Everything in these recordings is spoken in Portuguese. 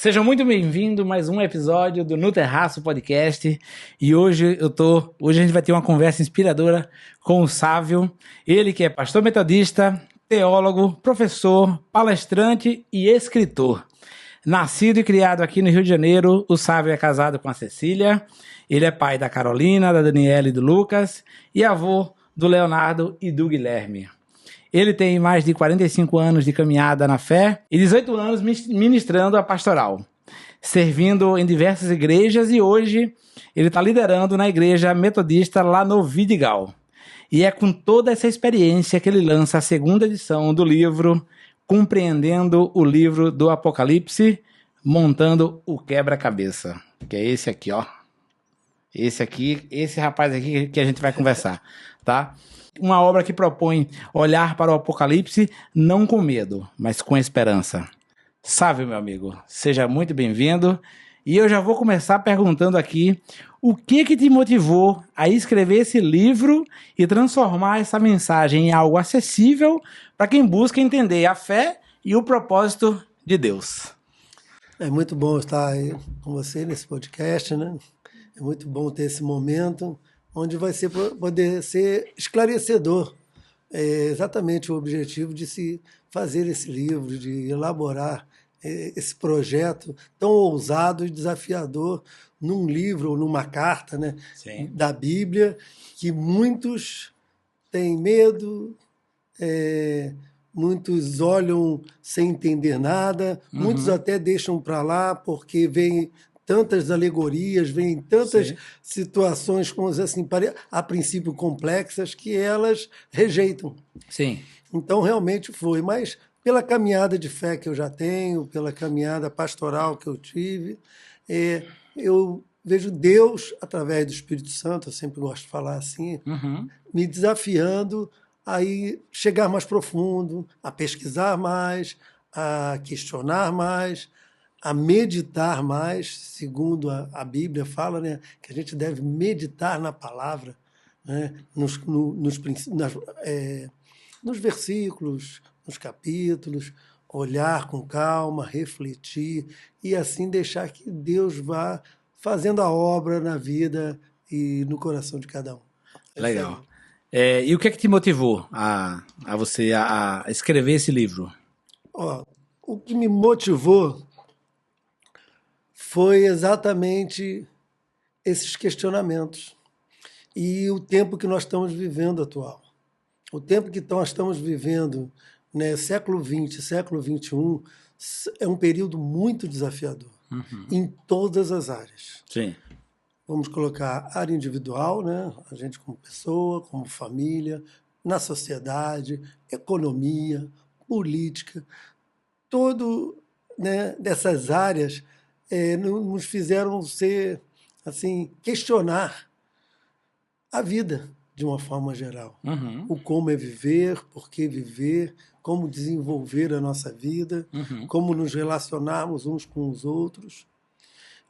Sejam muito bem-vindos a mais um episódio do No Terraço Podcast. E hoje a gente vai ter uma conversa inspiradora com o Sávio, ele que é pastor metodista, teólogo, professor, palestrante e escritor. Nascido e criado aqui no Rio de Janeiro, o Sávio é casado com a Cecília. Ele é pai da Carolina, da Daniela e do Lucas e avô do Leonardo e do Guilherme. Ele tem mais de 45 anos de caminhada na fé e 18 anos ministrando a pastoral, servindo em diversas igrejas, e hoje ele está liderando na igreja metodista lá no Vidigal. E é com toda essa experiência que ele lança a segunda edição do livro Compreendendo o Livro do Apocalipse, montando o quebra-cabeça, que é esse aqui, ó. Esse rapaz aqui que a gente vai conversar, tá? Uma obra que propõe olhar para o Apocalipse não com medo, mas com esperança. Sávio, meu amigo, seja muito bem-vindo. E eu já vou começar perguntando aqui o que te motivou a escrever esse livro e transformar essa mensagem em algo acessível para quem busca entender a fé e o propósito de Deus. É muito bom estar aí com você nesse podcast, né? É muito bom ter esse momento onde vai poder ser esclarecedor. É exatamente o objetivo de se fazer esse livro, de elaborar esse projeto tão ousado e desafiador num livro ou numa carta, né, da Bíblia, que muitos têm medo, muitos olham sem entender nada, muitos até deixam para lá porque vem tantas alegorias, vêm tantas situações, como assim, a princípio complexas, que elas rejeitam. Sim. Então, realmente foi. Mas, pela caminhada de fé que eu já tenho, pela caminhada pastoral que eu tive, eu vejo Deus, através do Espírito Santo, eu sempre gosto de falar assim, me desafiando a chegar mais profundo, a pesquisar mais, a questionar mais, a meditar mais, segundo a Bíblia fala, né, que a gente deve meditar na palavra, né, nos versículos, nos capítulos, olhar com calma, refletir e assim deixar que Deus vá fazendo a obra na vida e no coração de cada um. Legal. E o que é que te motivou a você a escrever esse livro? O que me motivou foi exatamente esses questionamentos e o tempo que nós estamos vivendo atual. O tempo que nós estamos vivendo, né, século XX, século XXI, é um período muito desafiador em todas as áreas. Sim. Vamos colocar área individual, né, a gente como pessoa, como família, na sociedade, economia, política, todo, né, dessas áreas nos fizeram questionar a vida de uma forma geral. O como é viver, por que viver, como desenvolver a nossa vida, como nos relacionarmos uns com os outros.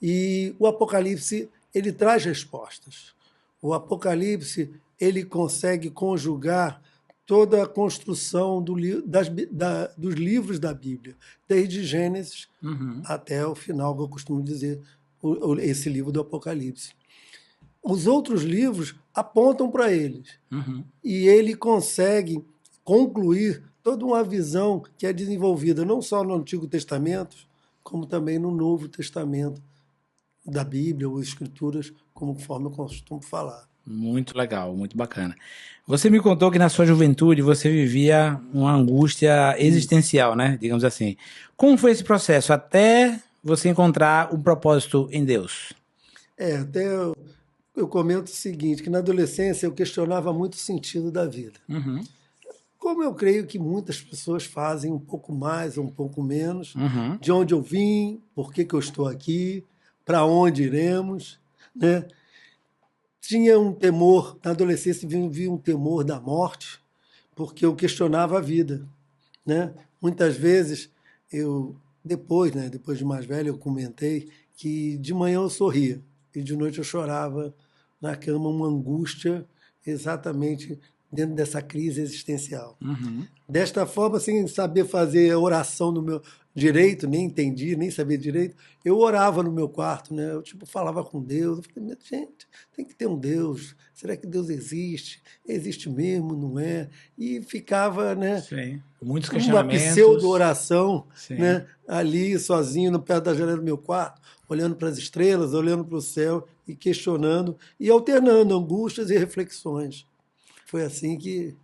E o Apocalipse, ele traz respostas. O Apocalipse, ele consegue conjugar toda a construção dos livros da Bíblia, desde Gênesis até o final, que eu costumo dizer, esse livro do Apocalipse. Os outros livros apontam para eles. E ele consegue concluir toda uma visão que é desenvolvida não só no Antigo Testamento, como também no Novo Testamento da Bíblia ou Escrituras, conforme eu costumo falar. Muito legal, muito bacana. Você me contou que na sua juventude você vivia uma angústia existencial, né? Digamos assim. Como foi esse processo até você encontrar um propósito em Deus? Até eu comento o seguinte, que na adolescência eu questionava muito o sentido da vida. Como eu creio que muitas pessoas fazem um pouco mais ou um pouco menos, de onde eu vim, por que eu estou aqui, para onde iremos, né? Tinha um temor, na adolescência vivia um temor da morte, porque eu questionava a vida, né? Muitas vezes, depois de mais velho, eu comentei que de manhã eu sorria e de noite eu chorava na cama, uma angústia exatamente dentro dessa crise existencial. Desta forma, sem saber fazer a oração direito, nem entendia, nem sabia direito, eu orava no meu quarto, né? Eu falava com Deus, eu falei, gente, tem que ter um Deus, será que Deus existe? Existe mesmo, não é? E ficava, né? Sim. Muitos Uma questionamentos. pseudo-oração, Sim. né? Ali, sozinho, no pé da janela do meu quarto, olhando para as estrelas, olhando para o céu e questionando e alternando angústias e reflexões. Foi assim que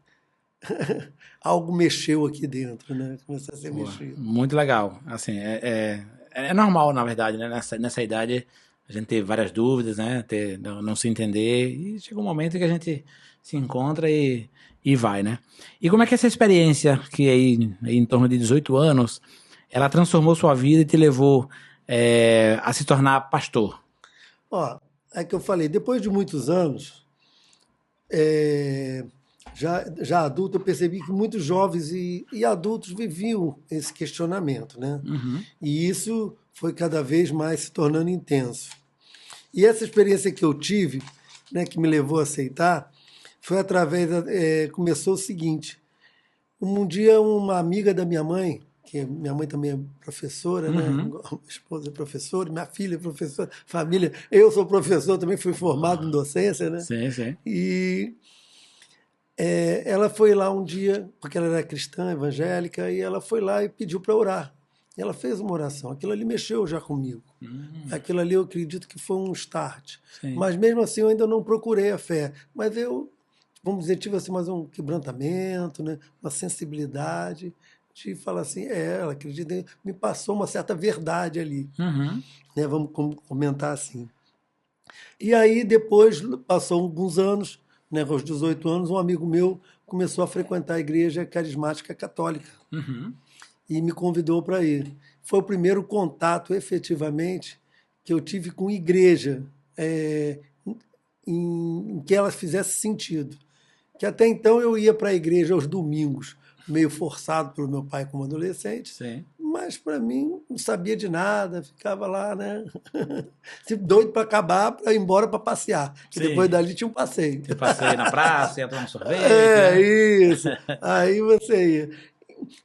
algo mexeu aqui dentro, né? Começou a ser mexido. Muito legal. Assim, é normal, na verdade, né? Nessa idade, a gente ter várias dúvidas, né? Não se entender. E chega um momento que a gente se encontra e vai, né? E como é que essa experiência, que aí em torno de 18 anos, ela transformou sua vida e te levou a se tornar pastor? Ó, é que eu falei, depois de muitos anos, já adulto, eu percebi que muitos jovens e adultos viviam esse questionamento, né? Uhum. E isso foi cada vez mais se tornando intenso. E essa experiência que eu tive, né, que me levou a aceitar, foi através começou o seguinte. Um dia uma amiga da minha mãe, que minha mãe também é professora, né? Minha esposa é professora, minha filha é professora, família. Eu sou professor, também fui formado em docência, né? Sim, sim. E ela foi lá um dia, porque ela era cristã, evangélica, e ela foi lá e pediu para orar. E ela fez uma oração. Aquilo ali mexeu já comigo. Aquilo ali eu acredito que foi um start. Sim. Mas mesmo assim eu ainda não procurei a fé. Mas eu, vamos dizer, tive assim, mais um quebrantamento, né? Uma sensibilidade de falar assim, ela acredita, me passou uma certa verdade ali. Uhum. Né? Vamos comentar assim. E aí depois, passou alguns anos, né, aos 18 anos, um amigo meu começou a frequentar a igreja carismática católica. Uhum. E me convidou para ir. Foi o primeiro contato, efetivamente, que eu tive com igreja, em que ela fizesse sentido. Que até então eu ia para a igreja aos domingos, meio forçado pelo meu pai como adolescente, Sim. mas para mim não sabia de nada, ficava lá, né? Doido para acabar, para ir embora para passear. E depois dali tinha um passeio. Você passei na praça, ia tomar um sorvete. Né? Isso. Aí você ia.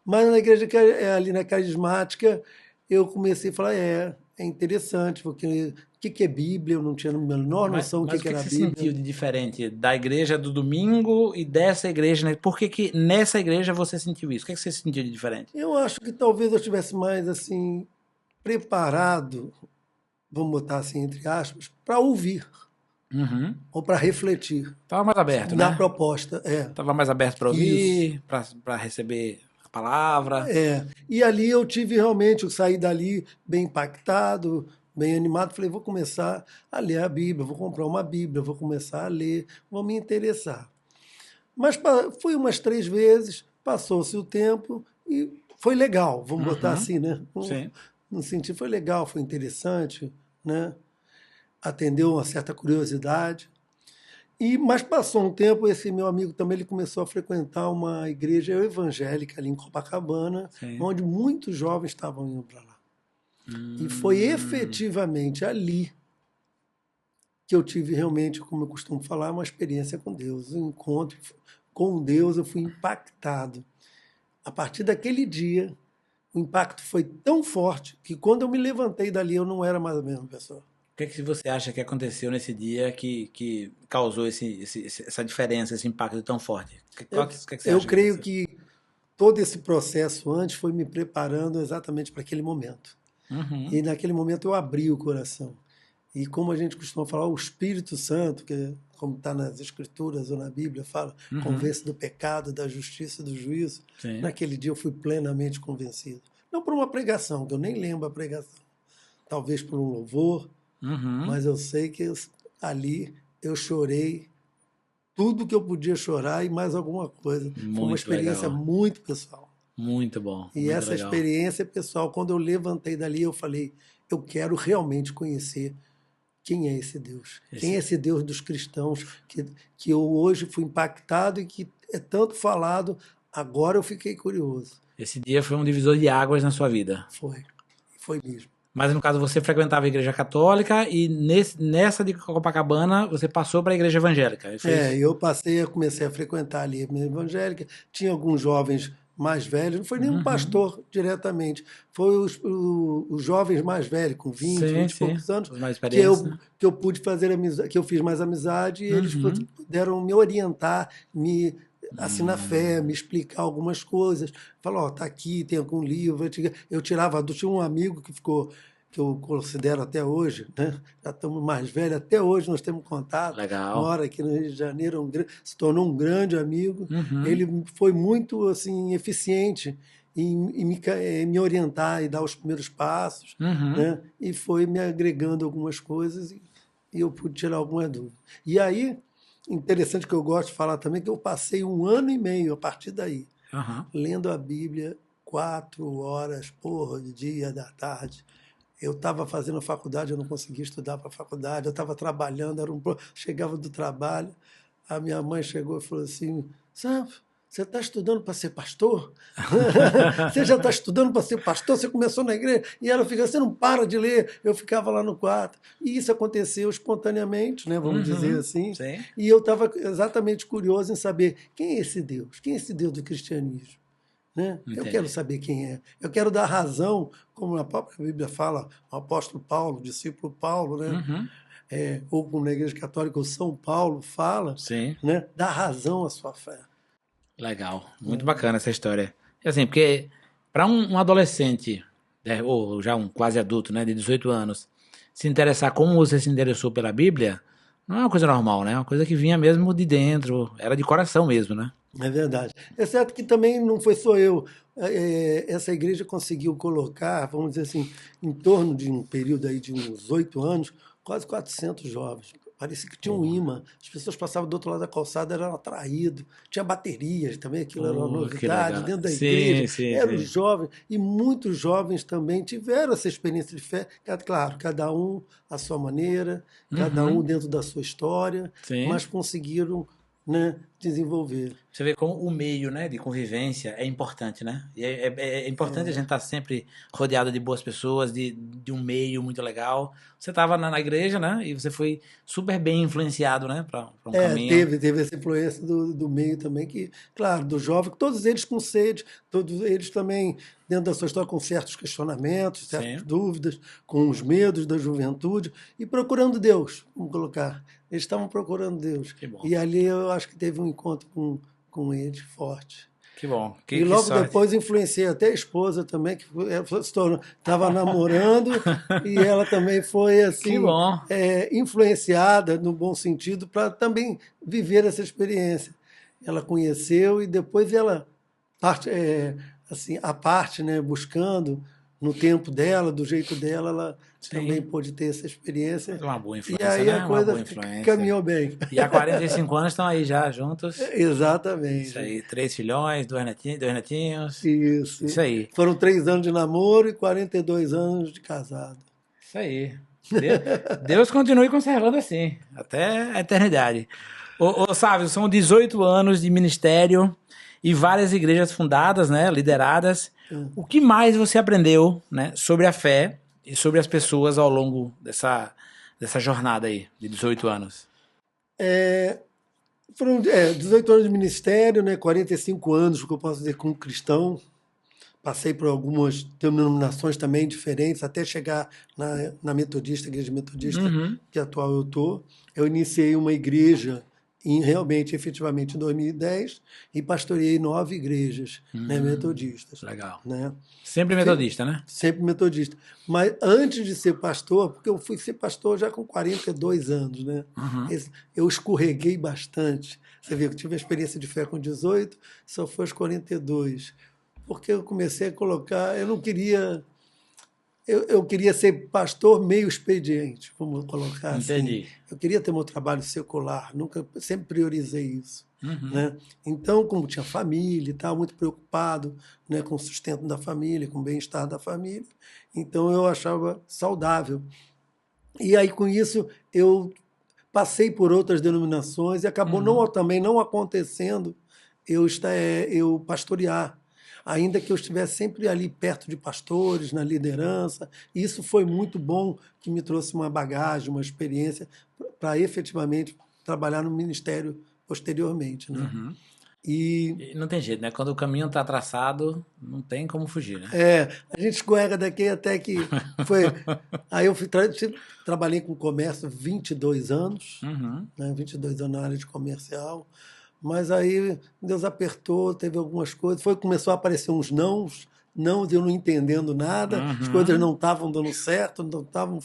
Mas na igreja ali na carismática, eu comecei a falar, é interessante, porque o que é Bíblia? Eu não tinha a menor noção do que era a Bíblia. Mas o que você sentiu de diferente da igreja do domingo e dessa igreja? Né? Por que nessa igreja você sentiu isso? O que você sentiu de diferente? Eu acho que talvez eu estivesse mais assim, preparado, vamos botar assim, entre aspas, para ouvir. Uhum. Ou para refletir. Estava mais aberto, na né? proposta, Estava mais aberto para ouvir, para receber a palavra. E ali eu tive realmente, eu saí dali bem impactado, bem animado. Falei, vou começar a ler a Bíblia, vou comprar uma Bíblia, vou começar a ler, vou me interessar. Mas fui umas 3 vezes, passou-se o tempo e foi legal, vamos botar assim, né? Sim. No sentido, foi legal, foi interessante, né? Atendeu uma certa curiosidade. Mas passou um tempo, esse meu amigo também ele começou a frequentar uma igreja evangélica ali em Copacabana, Sim. onde muitos jovens estavam indo para lá. E foi efetivamente ali que eu tive realmente, como eu costumo falar, uma experiência com Deus. Um encontro com Deus, eu fui impactado. A partir daquele dia, o impacto foi tão forte que quando eu me levantei dali, eu não era mais a mesma pessoa. O que você acha que aconteceu nesse dia que causou essa diferença, esse impacto tão forte? Eu creio que todo esse processo antes foi me preparando exatamente para aquele momento. Uhum. E naquele momento eu abri o coração. E como a gente costuma falar, o Espírito Santo, que como está nas Escrituras ou na Bíblia, fala, convence do pecado, da justiça e do juízo. Sim. Naquele dia eu fui plenamente convencido. Não por uma pregação, que eu nem lembro a pregação. Talvez por um louvor, mas eu sei que ali eu chorei tudo que eu podia chorar e mais alguma coisa. Muito foi uma experiência legal. muito pessoal. Muito bom. E muito essa legal. experiência pessoal, quando eu levantei dali, eu falei, eu quero realmente conhecer quem é esse Deus. Quem é esse Deus dos cristãos que eu hoje fui impactado e que é tanto falado, agora eu fiquei curioso. Esse dia foi um divisor de águas na sua vida. Foi mesmo. Mas no caso você frequentava a igreja católica e nessa de Copacabana você passou para a igreja evangélica. Eu comecei a frequentar ali a minha evangélica. Tinha alguns jovens mais velhos, não foi nenhum pastor diretamente, foi os jovens mais velhos, com 20 e poucos anos, que eu pude fazer amizade, que eu fiz mais amizade, e eles puderam me orientar, me assim na fé, me explicar algumas coisas. Falou, tá aqui, tem algum livro. Eu tirava, tinha um amigo que ficou, que eu considero até hoje, né? Já estamos mais velhos, até hoje nós temos contato. Legal. Mora aqui no Rio de Janeiro, se tornou um grande amigo. Ele foi muito assim eficiente em me orientar e dar os primeiros passos, né? E foi me agregando algumas coisas e eu pude tirar algumas dúvidas. E aí, interessante que eu gosto de falar também, que eu passei 1 ano e meio a partir daí, lendo a Bíblia 4 horas por dia da tarde. Eu estava fazendo faculdade, eu não conseguia estudar para a faculdade, eu estava trabalhando, chegava do trabalho, a minha mãe chegou e falou assim, sabe, você está estudando para ser pastor? Você já está estudando para ser pastor? Você começou na igreja? E ela fica, você não para de ler. Eu ficava lá no quarto. E isso aconteceu espontaneamente, né, vamos dizer assim. Sim. E eu estava exatamente curioso em saber quem é esse Deus? Quem é esse Deus do cristianismo? Né? Eu quero saber quem é. Eu quero dar razão, como a própria Bíblia fala, o apóstolo Paulo, o discípulo Paulo, né? Ou como na Igreja Católica o São Paulo fala, né? Dar razão à sua fé. Legal, muito bacana essa história. Assim, porque para um adolescente, né, ou já um quase adulto, né, de 18 anos, se interessar como você se interessou pela Bíblia, não é uma coisa normal, né? É uma coisa que vinha mesmo de dentro, era de coração mesmo, né? É verdade. Exceto que também não foi só eu. Essa igreja conseguiu colocar, vamos dizer assim, em torno de um período aí de uns 8 anos, quase 400 jovens. Parecia que tinha um imã. As pessoas passavam do outro lado da calçada, eram atraídos. Tinha baterias também, aquilo era uma novidade dentro da igreja. Eram jovens. E muitos jovens também tiveram essa experiência de fé. Claro, cada um à sua maneira, cada um dentro da sua história, mas conseguiram, né, desenvolver. Você vê como o meio, né, de convivência é importante, né? E é importante a gente estar sempre rodeado de boas pessoas, de um meio muito legal. Você estava na igreja, né? E você foi super bem influenciado, né, para um caminho. Teve essa influência do meio também, que, claro, do jovem, todos eles com sede, todos eles também, dentro da sua história, com certos questionamentos, certas dúvidas, com os medos da juventude, e procurando Deus, vamos colocar. Eles estavam procurando Deus. Que bom. E ali eu acho que teve um encontro com eles forte. Que bom. E logo depois influenciei até a esposa também, que estava namorando, e ela também foi assim, influenciada, no bom sentido, para também viver essa experiência. Ela conheceu e depois ela, assim, a parte, né, buscando no tempo dela, do jeito dela, ela também pôde ter essa experiência. Uma boa influência, e aí a coisa caminhou bem. E há 45 anos estão aí já juntos. Exatamente. Isso aí, 3 filhões, 2 netinhos. Isso aí. Foram 3 anos de namoro e 42 anos de casado. Isso aí. Deus continue conservando assim, até a eternidade. Sávio, são 18 anos de ministério e várias igrejas fundadas, né, lideradas. O que mais você aprendeu, né, sobre a fé e sobre as pessoas ao longo dessa jornada aí, de 18 anos? Foram 18 anos de ministério, né, 45 anos, o que eu posso dizer, como cristão. Passei por algumas denominações também diferentes, até chegar na Metodista, Igreja Metodista, que atual eu estou. Eu iniciei uma igreja realmente, efetivamente, em 2010 e pastoreei 9 igrejas, né, metodistas. Legal. Né? Sempre metodista, né? Sempre metodista. Mas antes de ser pastor, porque eu fui ser pastor já com 42 anos, né? Eu escorreguei bastante. Você vê que eu tive a experiência de fé com 18, só foi aos 42. Porque eu comecei a colocar, eu não queria... Eu queria ser pastor meio expediente, vamos colocar assim. Entendi. Eu queria ter meu trabalho secular, sempre priorizei isso. Né? Então, como tinha família e tal, muito preocupado, né, com o sustento da família, com o bem-estar da família, então eu achava saudável. E aí, com isso, eu passei por outras denominações e acabou também não acontecendo eu pastorear. Ainda que eu estivesse sempre ali perto de pastores, na liderança. E isso foi muito bom, que me trouxe uma bagagem, uma experiência para efetivamente trabalhar no ministério posteriormente. Né? E não tem jeito, né? Quando o caminho está traçado, não tem como fugir, né? A gente escorrega daqui até que foi. Aí eu trabalhei com comércio 22 anos, né? 22 anos na área de comercial. Mas aí Deus apertou, teve algumas coisas. Começou a aparecer uns nãos, eu não entendendo nada, as coisas não estavam dando certo, não estavam.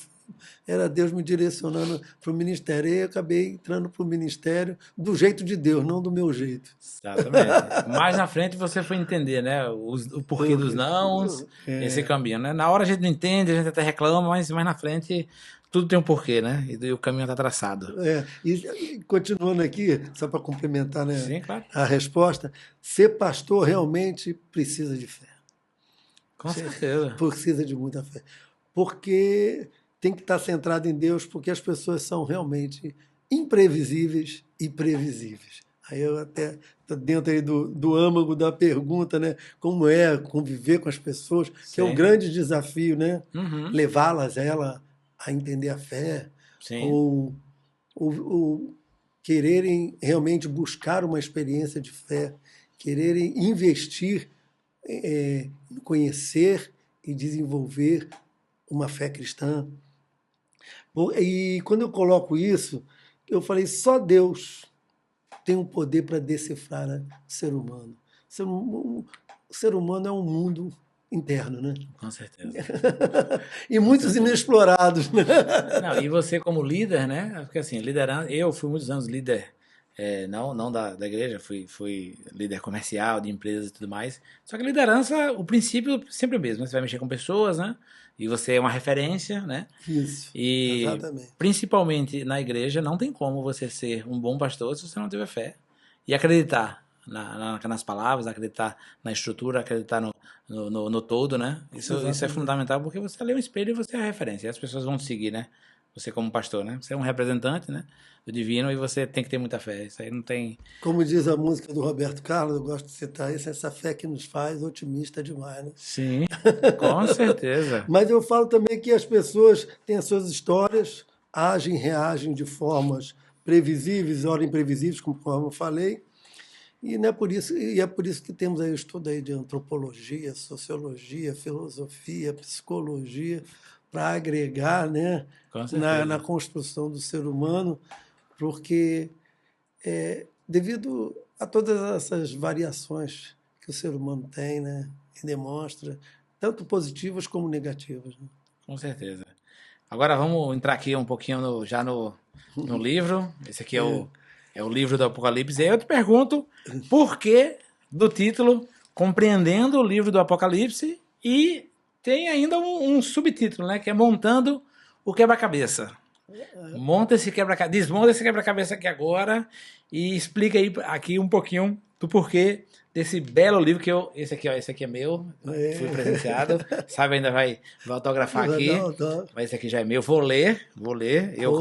Era Deus me direcionando para o ministério. E eu acabei entrando para o ministério do jeito de Deus, não do meu jeito. Exatamente. Mais na frente você foi entender, né? O porquê dos nãos, esse caminho, né? Na hora a gente não entende, a gente até reclama, mas mais na frente tudo tem um porquê, né? E o caminho está traçado. E continuando aqui, só para complementar, né, sim, claro, a resposta, ser pastor realmente precisa de fé. Com certeza. Precisa de muita fé. Porque tem que estar centrado em Deus, porque as pessoas são realmente imprevisíveis e previsíveis. Aí eu até estou dentro aí do âmago da pergunta, né? Como é conviver com as pessoas, que é o grande desafio, né? Levá-las a entender a fé, ou quererem realmente buscar uma experiência de fé, quererem investir em conhecer e desenvolver uma fé cristã. E quando eu coloco isso, eu falei, só Deus tem o poder para decifrar o ser humano. O ser humano é um mundo interno, né? Com certeza. E muitos inexplorados, né? Não, e você como líder, né? Porque assim, liderança, eu fui muitos anos líder, não da igreja, fui líder comercial, de empresas e tudo mais. Só que liderança, o princípio sempre é o mesmo, né? Você vai mexer com pessoas, né? E você é uma referência, né? Isso, e exatamente. Principalmente na igreja, não tem como você ser um bom pastor se você não tiver fé. E acreditar nas palavras, acreditar na estrutura, acreditar no todo, né? Isso é fundamental, porque você lê um espelho e você é a referência. E as pessoas vão te seguir, né? Você como pastor, né? Você é um representante, né? Do divino, e você tem que ter muita fé. Isso aí não tem... Como diz a música do Roberto Carlos, eu gosto de citar isso, essa fé que nos faz otimista demais, né? Sim, com certeza. Mas eu falo também que as pessoas têm as suas histórias, agem, reagem de formas previsíveis, ora imprevisíveis, como eu falei, e é por isso que temos aí o estudo aí de antropologia, sociologia, filosofia, psicologia, para agregar, né, na construção do ser humano, porque devido a todas essas variações que o ser humano tem, né, e demonstra, tanto positivas como negativas. Né? Com certeza. Agora vamos entrar aqui um pouquinho no livro. Esse aqui é o livro do Apocalipse. E aí eu te pergunto por que do título Compreendendo o Livro do Apocalipse, e tem ainda um subtítulo, né, que é Montando o Quebra-Cabeça. Desmonta esse quebra-cabeça aqui agora e explica aí aqui um pouquinho do porquê desse belo livro que esse aqui é meu, fui presenteado, sabe, ainda vai autografar aqui, mas esse aqui já é meu, vou ler, eu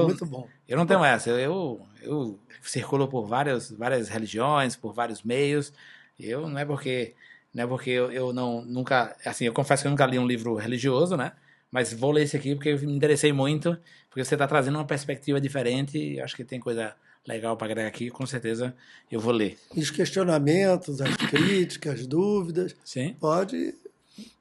Muito bom. Eu não tenho essa, eu circulo por várias religiões, por vários meios, não é porque eu nunca, assim, eu confesso que eu nunca li um livro religioso, né? Mas vou ler esse aqui porque eu me interessei muito, porque você está trazendo uma perspectiva diferente e acho que tem coisa legal para agregar aqui, com certeza eu vou ler. E os questionamentos, as críticas, as dúvidas, sim, pode...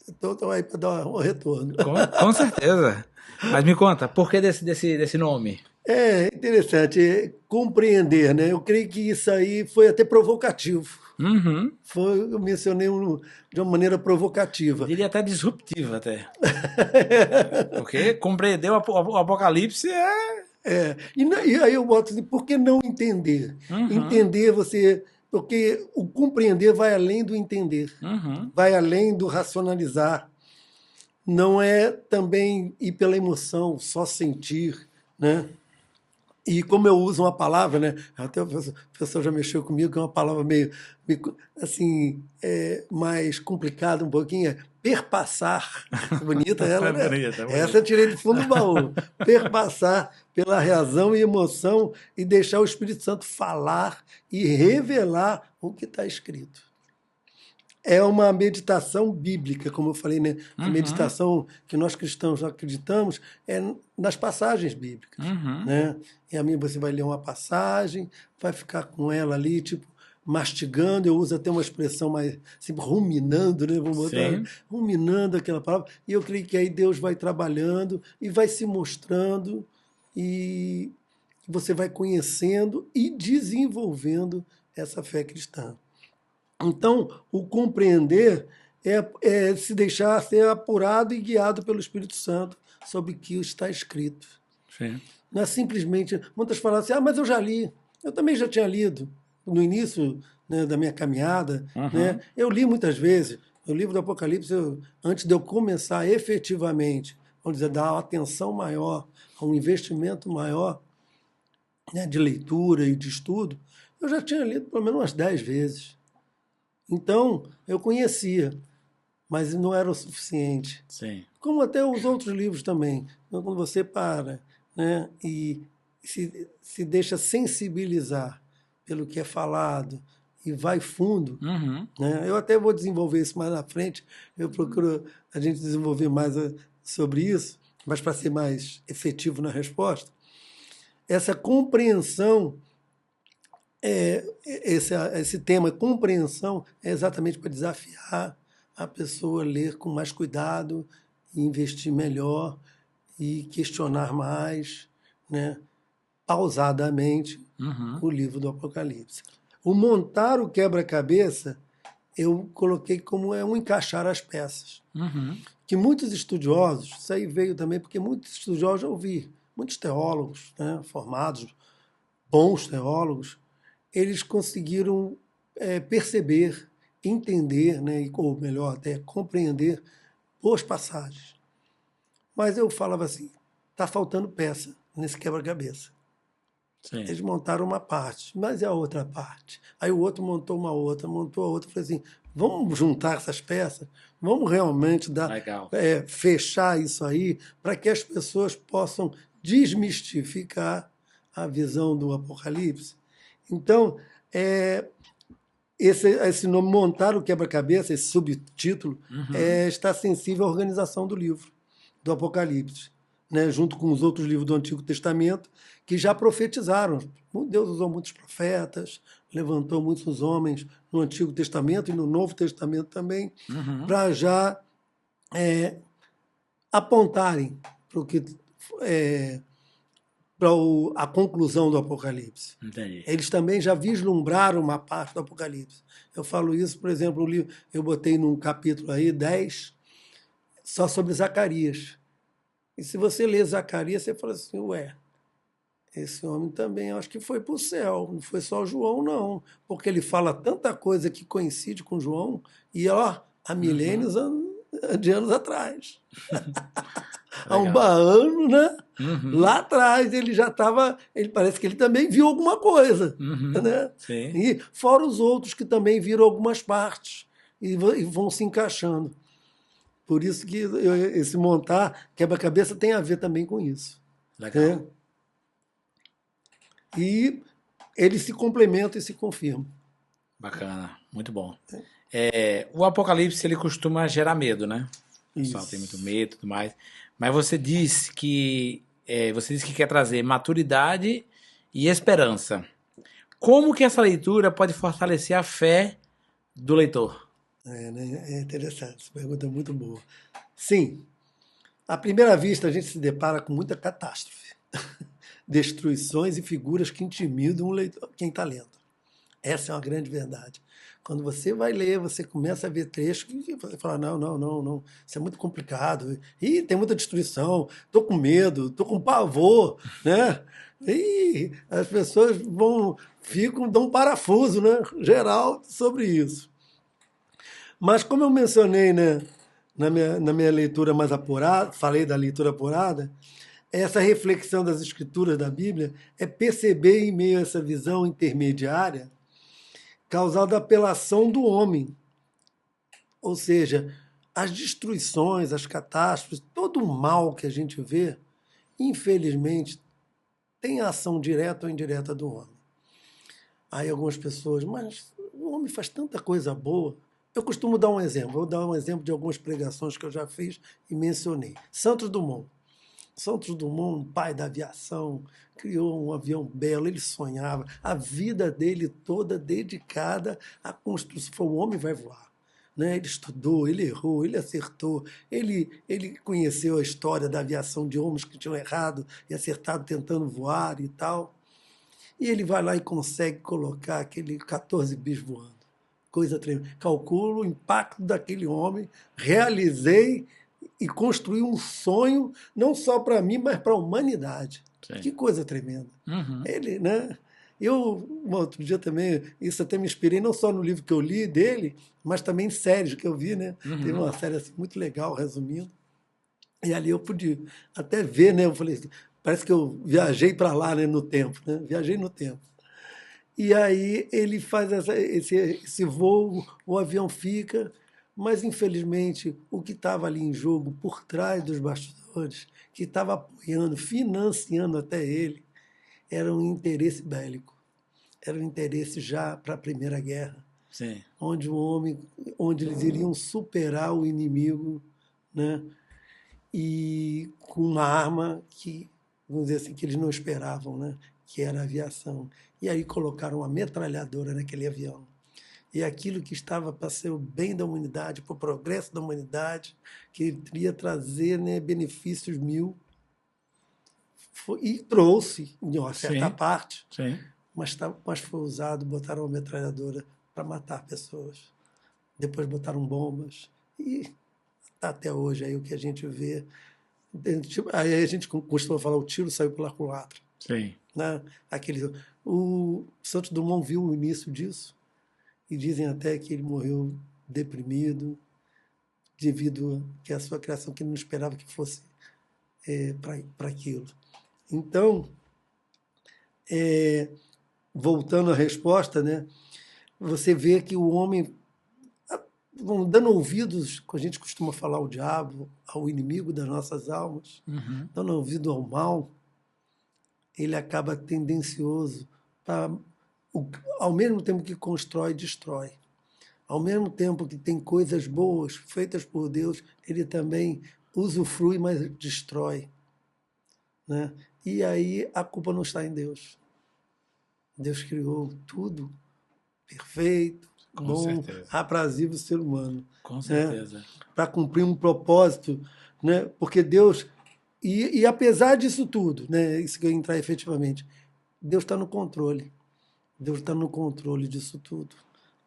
Estou aí para dar um retorno. Com certeza. Mas me conta, por que desse nome? É interessante compreender, né? Eu creio que isso aí foi até provocativo. Eu mencionei de uma maneira provocativa. Eu diria até disruptiva, até. Porque compreender o Apocalipse E aí eu boto assim, por que não entender? Entender porque o compreender vai além do entender, vai além do racionalizar. Não é também ir pela emoção, só sentir, né? E como eu uso uma palavra, né? Até o professor já mexeu comigo, que é uma palavra meio assim, mais complicada um pouquinho, é perpassar. Bonita ela, né? Bonita. Essa eu tirei do fundo do baú. Perpassar pela razão e emoção e deixar o Espírito Santo falar e revelar o que está escrito. É uma meditação bíblica, como eu falei, né? A meditação que nós cristãos acreditamos é nas passagens bíblicas, né? E a mim você vai ler uma passagem, vai ficar com ela ali, tipo, mastigando. Eu uso até uma expressão mais, assim, ruminando, né? Vamos botar, ruminando aquela palavra. E eu creio que aí Deus vai trabalhando e vai se mostrando e você vai conhecendo e desenvolvendo essa fé cristã. Então, o compreender é se deixar ser apurado e guiado pelo Espírito Santo sobre o que está escrito. Sim. Não é simplesmente... Muitas falam assim, mas eu já li. Eu também já tinha lido no início, né, da minha caminhada. Né? Eu li muitas vezes. O livro do Apocalipse, antes de eu começar efetivamente, vamos dizer, dar uma atenção maior, a um investimento maior, né, de leitura e de estudo, eu já tinha lido pelo menos umas 10 vezes. Então, eu conhecia, mas não era o suficiente. Sim. Como até os outros livros também. Então, quando você para, né, e se deixa sensibilizar pelo que é falado e vai fundo, né, eu até vou desenvolver isso mais na frente, eu procuro a gente desenvolver mais sobre isso, mas para ser mais efetivo na resposta. Essa compreensão... esse tema, compreensão, é exatamente para desafiar a pessoa a ler com mais cuidado, investir melhor e questionar mais, né, pausadamente, o livro do Apocalipse. O montar o quebra-cabeça, eu coloquei como um encaixar as peças. Que muitos estudiosos, isso aí veio também porque muitos estudiosos já ouvi, muitos teólogos, né, formados, bons teólogos, eles conseguiram perceber, entender, né, ou melhor, até compreender boas passagens. Mas eu falava assim, está faltando peça nesse quebra-cabeça. Eles montaram uma parte, mas é a outra parte. Aí o outro montou uma outra, montou a outra. Eu falei assim, vamos juntar essas peças? Vamos realmente fechar isso aí para que as pessoas possam desmistificar a visão do Apocalipse? Então, esse nome, Montar o Quebra-Cabeça, esse subtítulo, está sensível à organização do livro, do Apocalipse, né, junto com os outros livros do Antigo Testamento, que já profetizaram. Deus usou muitos profetas, levantou muitos homens no Antigo Testamento e no Novo Testamento também, para já apontarem para o que... para a conclusão do Apocalipse. Entendi. Eles também já vislumbraram uma parte do Apocalipse. Eu falo isso, por exemplo, o livro, eu botei num capítulo aí, 10, só sobre Zacarias. E se você ler Zacarias, você fala assim, esse homem também acho que foi para o céu, não foi só João, não. Porque ele fala tanta coisa que coincide com João, e há milênios de anos atrás. Há um ano, né? Lá atrás ele já estava... Ele parece que ele também viu alguma coisa. Né? Sim. E fora os outros que também viram algumas partes e vão se encaixando. Por isso que esse montar quebra-cabeça tem a ver também com isso. Legal. Né? E eles se complementam e se confirmam. Bacana, muito bom. O Apocalipse, ele costuma gerar medo, né? O pessoal tem muito medo e tudo mais. Mas você disse que quer trazer maturidade e esperança. Como que essa leitura pode fortalecer a fé do leitor? É interessante, essa pergunta é muito boa. Sim, à primeira vista a gente se depara com muita catástrofe. Destruições e figuras que intimidam o leitor, quem está lendo. Essa é uma grande verdade. Quando você vai ler, você começa a ver trechos que você fala, não, isso é muito complicado. Ih, tem muita destruição, estou com medo, estou com pavor, né? E as pessoas dão um parafuso, né, geral sobre isso. Mas como eu mencionei, né, na minha leitura mais apurada, falei da leitura apurada, essa reflexão das escrituras da Bíblia é perceber em meio a essa visão intermediária causada pela ação do homem. Ou seja, as destruições, as catástrofes, todo o mal que a gente vê, infelizmente, tem a ação direta ou indireta do homem. Aí algumas pessoas, mas o homem faz tanta coisa boa. Eu costumo dar um exemplo. Vou dar um exemplo de algumas pregações que eu já fiz e mencionei. Santos Dumont. Santos Dumont, um pai da aviação, criou um avião belo, ele sonhava. A vida dele toda dedicada à construção. Foi o homem vai voar. Né? Ele estudou, ele errou, ele acertou, ele conheceu a história da aviação de homens que tinham errado e acertado tentando voar e tal. E ele vai lá e consegue colocar aquele 14 bis voando. Coisa tremenda. Calculo o impacto daquele homem, realizei e construí um sonho, não só para mim, mas para a humanidade. Sim. Que coisa tremenda. Uhum. Ele, né? Eu, um outro dia também, isso até me inspirei não só no livro que eu li dele, mas também em séries que eu vi, né? Uhum. Teve uma série assim, muito legal, resumindo. E ali eu pude até ver, né? Eu falei, parece que eu viajei para lá, né, no tempo, né? Viajei no tempo. E aí ele faz esse voo, o avião fica, mas infelizmente o que estava ali em jogo, por trás dos bastidores, que estava apoiando, financiando até ele, era um interesse bélico. Era um interesse já para a Primeira Guerra. Sim. Onde eles iriam superar o inimigo, né? E com uma arma que, vamos dizer assim, que eles não esperavam, né? Que era a aviação. E aí colocaram uma metralhadora naquele avião. E aquilo que estava para ser o bem da humanidade, para o progresso da humanidade, que iria trazer, né, benefícios mil, e trouxe, em uma certa parte, mas foi usado, botaram uma metralhadora para matar pessoas. Depois botaram bombas. E até hoje aí o que a gente vê. Aí a gente costuma falar, o tiro saiu pela culatra. Sim. Né? O Santos Dumont viu o início disso e dizem até que ele morreu deprimido devido a sua criação, que ele não esperava que fosse para aquilo. Então, voltando à resposta, né, você vê que o homem, dando ouvidos, a gente costuma falar ao diabo, ao inimigo das nossas almas, dando ouvido ao mal, ele acaba tendencioso para, ao mesmo tempo que constrói, destrói. Ao mesmo tempo que tem coisas boas feitas por Deus, ele também usufrui, mas destrói. Né? E aí a culpa não está em Deus. Deus criou tudo perfeito, com bom, certeza, aprazível ser humano. Com certeza. Né? Para cumprir um propósito, né? Porque Deus... E apesar disso tudo, né? Isso que eu entrar efetivamente, Deus está no controle. Deus está no controle disso tudo.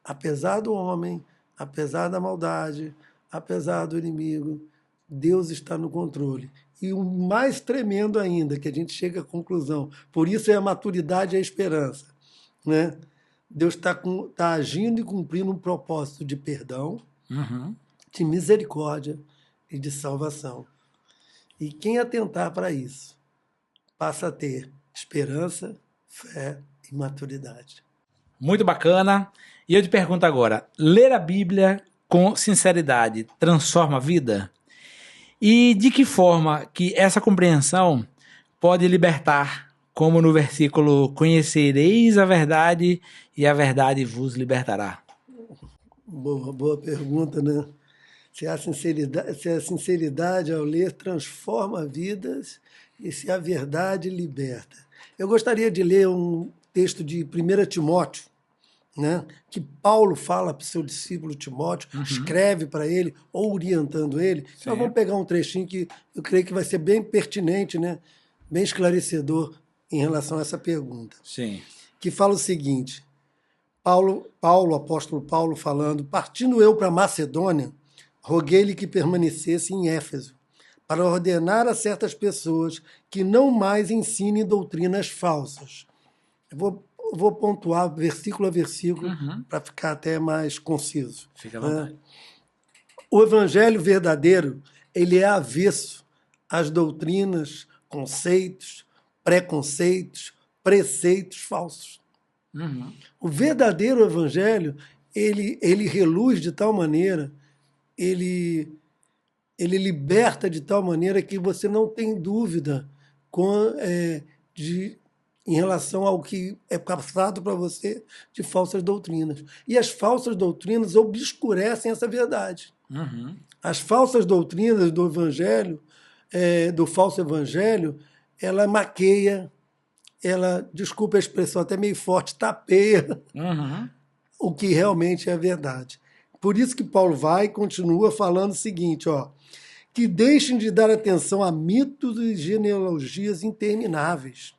Apesar do homem, apesar da maldade, apesar do inimigo, Deus está no controle. E o mais tremendo ainda, que a gente chega à conclusão, por isso é a maturidade e a esperança. Né? Deus está agindo e cumprindo um propósito de perdão, de misericórdia e de salvação. E quem atentar para isso passa a ter esperança, fé e maturidade. Muito bacana. E eu te pergunto agora, ler a Bíblia com sinceridade transforma a vida? E de que forma que essa compreensão pode libertar, como no versículo, conhecereis a verdade e a verdade vos libertará? Boa pergunta, né? Se a sinceridade ao ler transforma vidas e se a verdade liberta. Eu gostaria de ler um texto de 1 Timóteo, né, que Paulo fala para o seu discípulo Timóteo, escreve para ele, ou orientando ele. Então vamos pegar um trechinho que eu creio que vai ser bem pertinente, né, bem esclarecedor em relação a essa pergunta. Sim. Que fala o seguinte, o apóstolo Paulo falando, partindo eu para Macedônia, roguei-lhe que permanecesse em Éfeso, para ordenar a certas pessoas que não mais ensinem doutrinas falsas. Eu vou pontuar versículo a versículo para ficar até mais conciso. Fica à vontade. O evangelho verdadeiro, ele é avesso às doutrinas, conceitos, preconceitos, preceitos falsos. O verdadeiro evangelho, ele reluz de tal maneira, ele liberta de tal maneira que você não tem dúvida em relação ao que é passado para você de falsas doutrinas. E as falsas doutrinas obscurecem essa verdade. Uhum. As falsas doutrinas do evangelho, do falso evangelho, ela maqueia, ela, desculpa a expressão até meio forte, tapeia o que realmente é a verdade. Por isso que Paulo vai e continua falando o seguinte, ó, que deixem de dar atenção a mitos e genealogias intermináveis,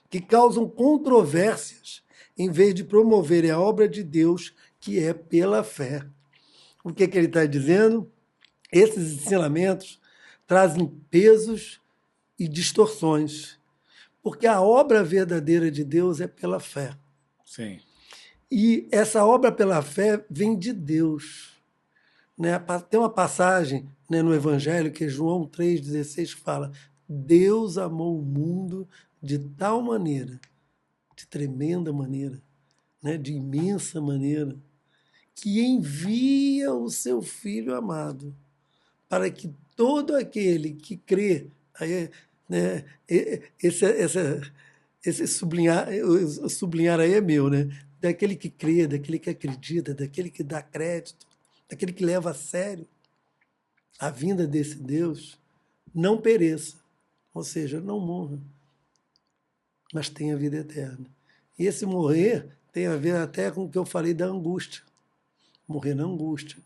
que causam controvérsias, em vez de promoverem a obra de Deus, que é pela fé. O que ele está dizendo? Esses ensinamentos trazem pesos e distorções, porque a obra verdadeira de Deus é pela fé. Sim. E essa obra pela fé vem de Deus. Né? Tem uma passagem, né, no Evangelho, que é João 3,16, que fala: Deus amou o mundo de tal maneira, de tremenda maneira, né, de imensa maneira, que envia o seu Filho amado, para que todo aquele que crê, aí, né, esse sublinhar aí é meu, né? Daquele que crê, daquele que acredita, daquele que dá crédito, daquele que leva a sério a vinda desse Deus, não pereça, ou seja, não morra, mas tenha vida eterna. E esse morrer tem a ver até com o que eu falei da angústia. Morrer na angústia,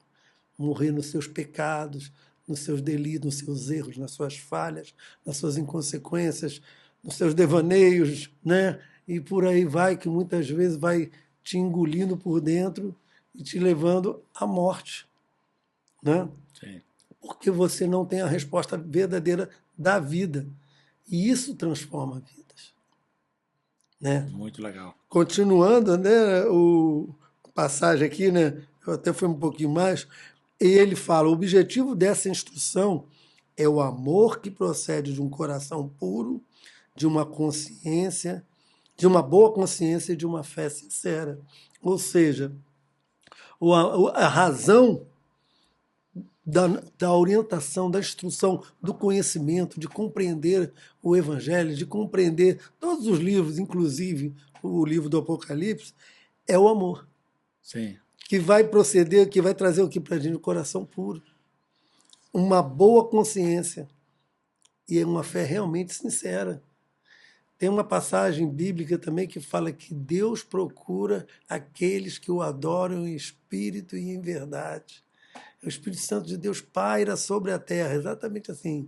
morrer nos seus pecados, nos seus delitos, nos seus erros, nas suas falhas, nas suas inconsequências, nos seus devaneios, né? E por aí vai, que muitas vezes vai te engolindo por dentro e te levando à morte, né? Sim. Porque você não tem a resposta verdadeira da vida. E isso transforma vidas, né? Muito legal. Continuando, né, o passagem aqui, né, eu até fui um pouquinho mais, e ele fala: o objetivo dessa instrução é o amor que procede de um coração puro, de uma consciência, de uma boa consciência e de uma fé sincera. Ou seja, a razão da orientação, da instrução, do conhecimento, de compreender o Evangelho, de compreender todos os livros, inclusive o livro do Apocalipse, é o amor. Sim. Que vai proceder, que vai trazer o que para a gente? O coração puro. Uma boa consciência e uma fé realmente sincera. Tem uma passagem bíblica também que fala que Deus procura aqueles que o adoram em espírito e em verdade. O Espírito Santo de Deus paira sobre a terra, exatamente assim,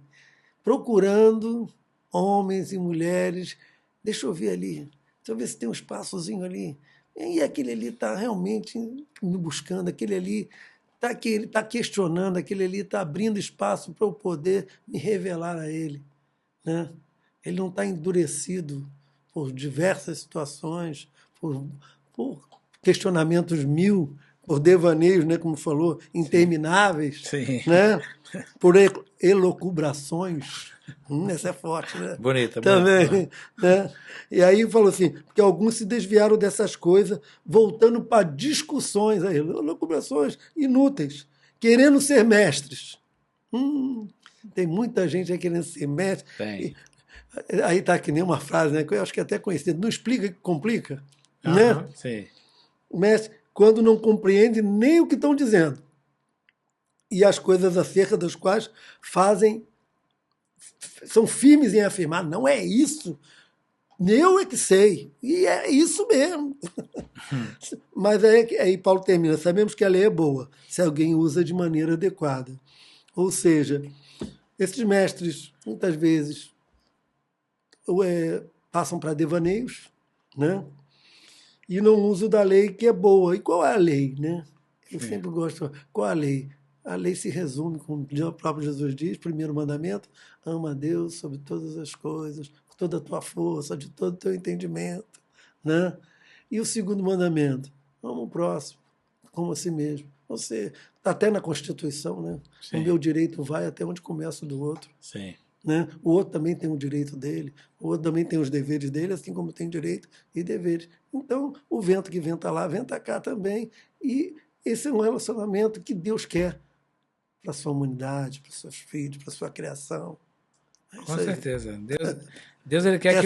procurando homens e mulheres. Deixa eu ver ali, deixa eu ver se tem um espaçozinho ali. E aquele ali está realmente me buscando, aquele ali está questionando, aquele ali está abrindo espaço para eu poder me revelar a ele, né? Ele não está endurecido por diversas situações, por questionamentos mil, por devaneios, né, como falou, intermináveis, Sim. né, por elucubrações. Essa é forte, né? Bonita, também, bonita. né? E aí falou assim, porque alguns se desviaram dessas coisas, voltando para discussões, aí, elucubrações inúteis, querendo ser mestres. Tem muita gente aí querendo ser mestre. Tem. Aí está que nem uma frase, né, que eu acho que é até conhecida: não explica que complica, né? Sim. Mestre, quando não compreende nem o que estão dizendo e as coisas acerca das quais são firmes em afirmar: não é isso, eu é que sei, e é isso mesmo. Mas aí Paulo termina: sabemos que a lei é boa se alguém usa de maneira adequada. Ou seja, esses mestres muitas vezes passam para devaneios, né? E não usam da lei que é boa. E qual é a lei, né? Eu sempre gosto. Qual é a lei? A lei se resume, como o próprio Jesus diz, primeiro mandamento: ama a Deus sobre todas as coisas, com toda a tua força, de todo o teu entendimento, né? E o segundo mandamento: ama o próximo, como a si mesmo. Você está até na Constituição, né? Sim. O meu direito vai até onde começa o do outro. Sim. Né? O outro também tem o direito dele, o outro também tem os deveres dele, assim como tem direito e deveres. Então, o vento que venta lá, venta cá também. E esse é um relacionamento que Deus quer para a sua humanidade, para os seus filhos, para a sua criação. Com certeza. Deus ele quer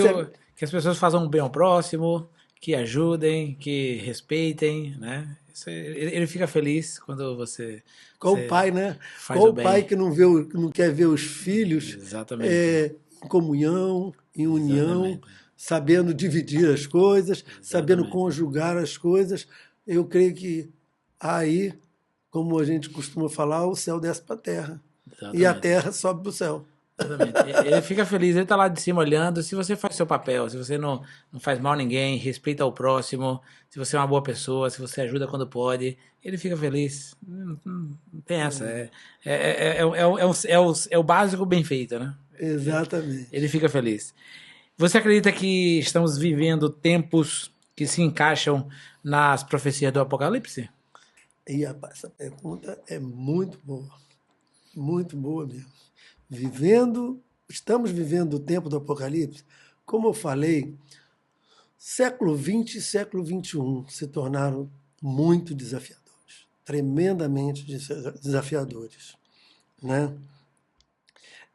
que as pessoas façam um bem ao próximo, que ajudem, que respeitem, né? Ele fica feliz quando você Qual o pai, né? faz Qual o o pai bem. que não quer ver os filhos Exatamente. em comunhão, em união, Exatamente. sabendo dividir as coisas, sabendo Exatamente. conjugar as coisas? Eu creio que aí, como a gente costuma falar, o céu desce para a terra. E a Exatamente. terra sobe para o céu. Exatamente. Ele fica feliz, ele tá lá de cima olhando. Se você faz seu papel, se você não faz mal a ninguém, respeita o próximo, se você é uma boa pessoa, se você ajuda quando pode, ele fica feliz. Não tem essa. É o básico bem feito, né? Ele Exatamente. fica feliz. Você acredita que estamos vivendo tempos que se encaixam nas profecias do Apocalipse? E rapaz, essa pergunta é muito boa mesmo. Estamos vivendo o tempo do Apocalipse? Como eu falei, século XX e século XXI se tornaram muito desafiadores, tremendamente desafiadores, né?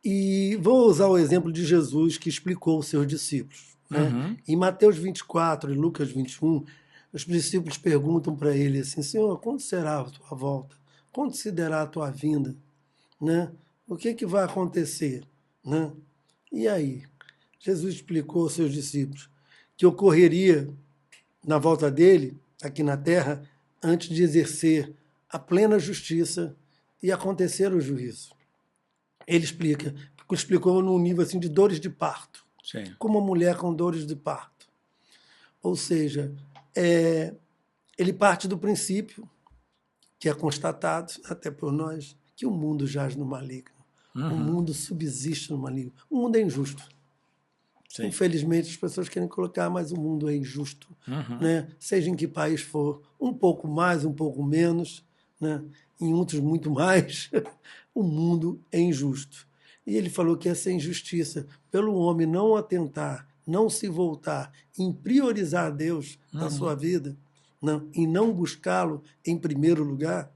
E vou usar o exemplo de Jesus que explicou aos seus discípulos, né? Uhum. Em Mateus 24 e Lucas 21, os discípulos perguntam para ele assim: Senhor, quando será a tua volta? Quando se dará a tua vinda? Né? O que vai acontecer? Né? E aí? Jesus explicou aos seus discípulos que ocorreria na volta dele, aqui na terra, antes de exercer a plena justiça e acontecer o juízo. Ele explicou num nível assim de dores de parto, Sim. como uma mulher com dores de parto. Ou seja, ele parte do princípio, que é constatado até por nós, que o mundo jaz no maligno. O mundo subsiste no maligno. O mundo é injusto. Sim. Infelizmente, as pessoas querem colocar, mas o mundo é injusto. Né? Seja em que país for, um pouco mais, um pouco menos, né? Em outros muito mais, o mundo é injusto. E ele falou que essa injustiça, pelo homem não atentar, não se voltar, em priorizar Deus na sua vida, em não buscá-lo em primeiro lugar,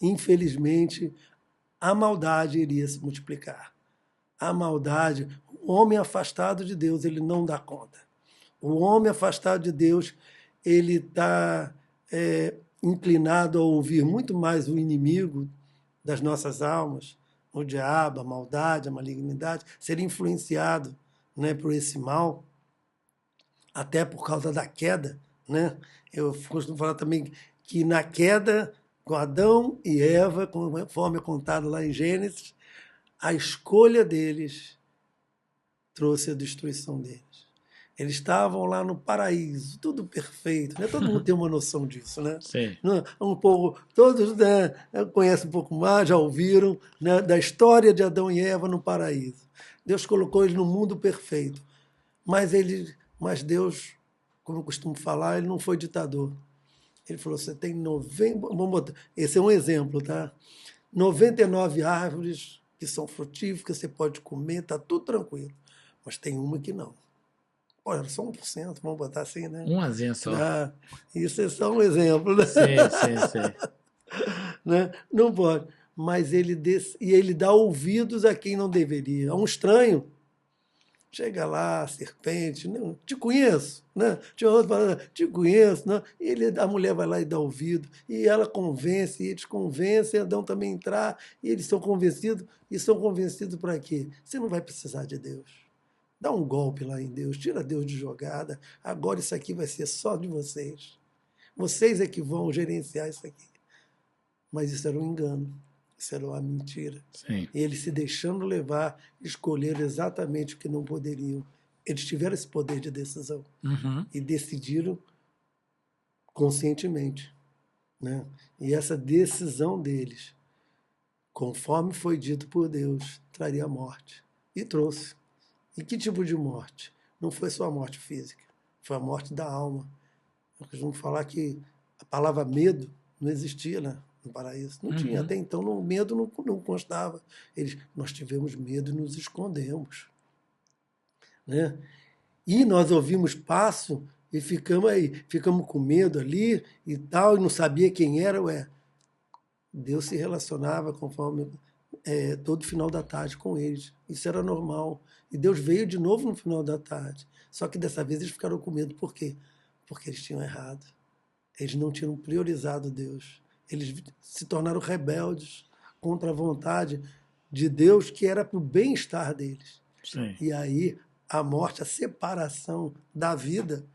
infelizmente, a maldade iria se multiplicar. A maldade, o homem afastado de Deus, ele não dá conta. O homem afastado de Deus, ele está inclinado a ouvir muito mais o inimigo das nossas almas, o diabo, a maldade, a malignidade, ser influenciado, né, por esse mal, até por causa da queda. Né? Eu costumo falar também que na queda, com Adão e Eva, conforme é contado lá em Gênesis, a escolha deles trouxe a destruição deles. Eles estavam lá no paraíso, tudo perfeito, né? Todo mundo tem uma noção disso, né? Sim. Um pouco, todos, né, conhecem um pouco mais, já ouviram, né, da história de Adão e Eva no paraíso. Deus colocou eles no mundo perfeito, mas Deus, como eu costumo falar, ele não foi ditador. Ele falou: você tem 90, vamos botar, esse é um exemplo, tá? 99 árvores que são frutíferas, você pode comer, tá tudo tranquilo. Mas tem uma que não. Olha, só 1%, vamos botar assim, né? Um azinho só. Isso é só um exemplo, né? Sim. Né? Não pode. Mas ele dá ouvidos a quem não deveria. A um estranho. Chega lá, serpente, não, te conheço, né? Te conheço, né? A mulher vai lá e dá ouvido, e ela convence, e eles convencem, Adão também entrar, e eles são convencidos, para quê? Você não vai precisar de Deus. Dá um golpe lá em Deus, tira Deus de jogada, agora isso aqui vai ser só de vocês. Vocês é que vão gerenciar isso aqui. Mas isso era um engano. Isso era uma mentira. Sim. E eles se deixando levar, escolheram exatamente o que não poderiam. Eles tiveram esse poder de decisão. E decidiram conscientemente. Né? E essa decisão deles, conforme foi dito por Deus, traria morte. E trouxe. E que tipo de morte? Não foi só a morte física, foi a morte da alma. Nós vamos falar que a palavra medo não existia, né? No paraíso. Não tinha, até então o medo não constava. Nós tivemos medo e nos escondemos. Né? E nós ouvimos passo e ficamos com medo ali e tal, e não sabia quem era. Deus se relacionava conforme todo final da tarde com eles. Isso era normal. E Deus veio de novo no final da tarde. Só que dessa vez eles ficaram com medo. Por quê? Porque eles tinham errado. Eles não tinham priorizado Deus. Eles se tornaram rebeldes contra a vontade de Deus, que era para o bem-estar deles. Sim. E aí a morte, a separação da vida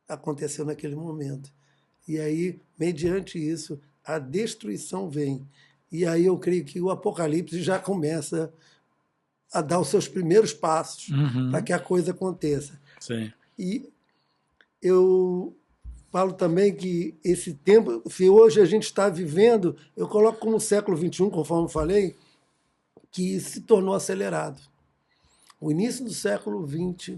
aconteceu naquele momento. E aí, mediante isso, a destruição vem. E aí eu creio que o Apocalipse já começa a dar os seus primeiros passos para que a coisa aconteça. Sim. E eu falo também que esse tempo, se hoje a gente está vivendo, eu coloco como século XXI, conforme eu falei, que se tornou acelerado. O início do século XX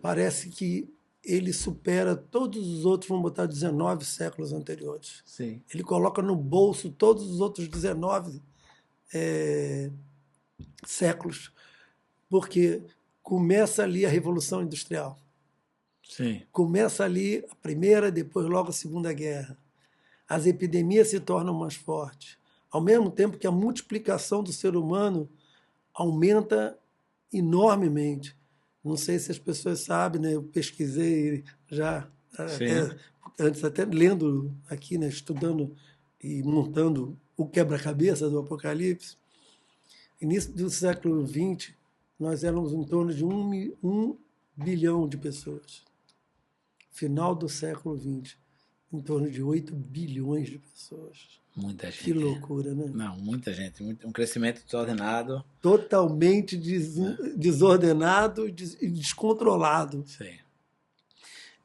parece que ele supera todos os outros, vamos botar 19 séculos anteriores. Sim. Ele coloca no bolso todos os outros 19 séculos, porque começa ali a Revolução Industrial. Sim. Começa ali a Primeira, depois logo a Segunda Guerra. As epidemias se tornam mais fortes. Ao mesmo tempo que a multiplicação do ser humano aumenta enormemente. Não sei se as pessoas sabem, né? Eu pesquisei já, antes até lendo aqui, né? Estudando e montando o quebra-cabeça do Apocalipse. Início do século XX, nós éramos em torno de 1 bilhão de pessoas. Final do século XX, em torno de 8 bilhões de pessoas. Muita gente. Que loucura, né? Não, muita gente. Um crescimento desordenado. Totalmente desordenado e descontrolado. Sim.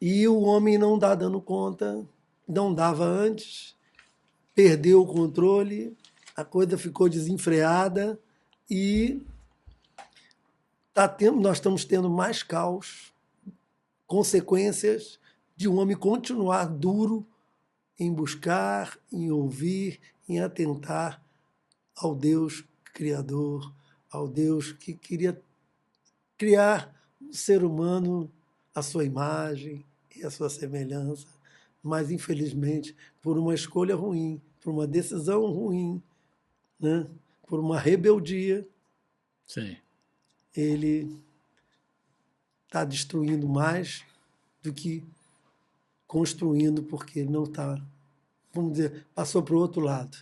E o homem não está dando conta, não dava antes, perdeu o controle, a coisa ficou desenfreada e nós estamos tendo mais caos, consequências de um homem continuar duro em buscar, em ouvir, em atentar ao Deus Criador, ao Deus que queria criar um ser humano à sua imagem e à sua semelhança, mas, infelizmente, por uma escolha ruim, por uma decisão ruim, né? Por uma rebeldia, Sim. ele está destruindo mais do que construindo, porque não está, vamos dizer, passou para o outro lado.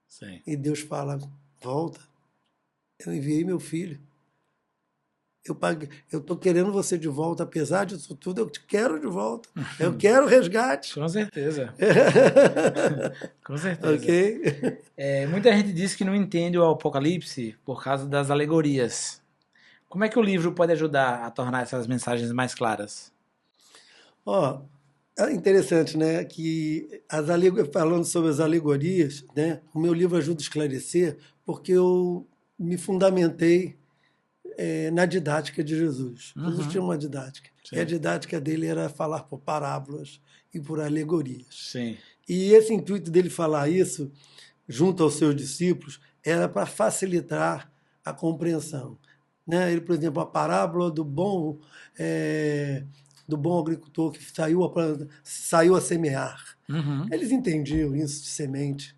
Sim. E Deus fala, volta, eu enviei meu filho. Eu estou querendo você de volta, apesar disso tudo, eu te quero de volta. Eu quero resgate. Com certeza. Com certeza. Ok? Muita gente diz que não entende o Apocalipse por causa das alegorias. Como é que o livro pode ajudar a tornar essas mensagens mais claras? É interessante, né? Que falando sobre as alegorias, né? O meu livro ajuda a esclarecer, porque eu me fundamentei na didática de Jesus. Jesus tinha uma didática. Sim. E a didática dele era falar por parábolas e por alegorias. Sim. E esse intuito dele falar isso, junto aos seus discípulos, era para facilitar a compreensão. Né? Ele, por exemplo, a parábola do bom agricultor que saiu a semear. Uhum. Eles entendiam isso de semente.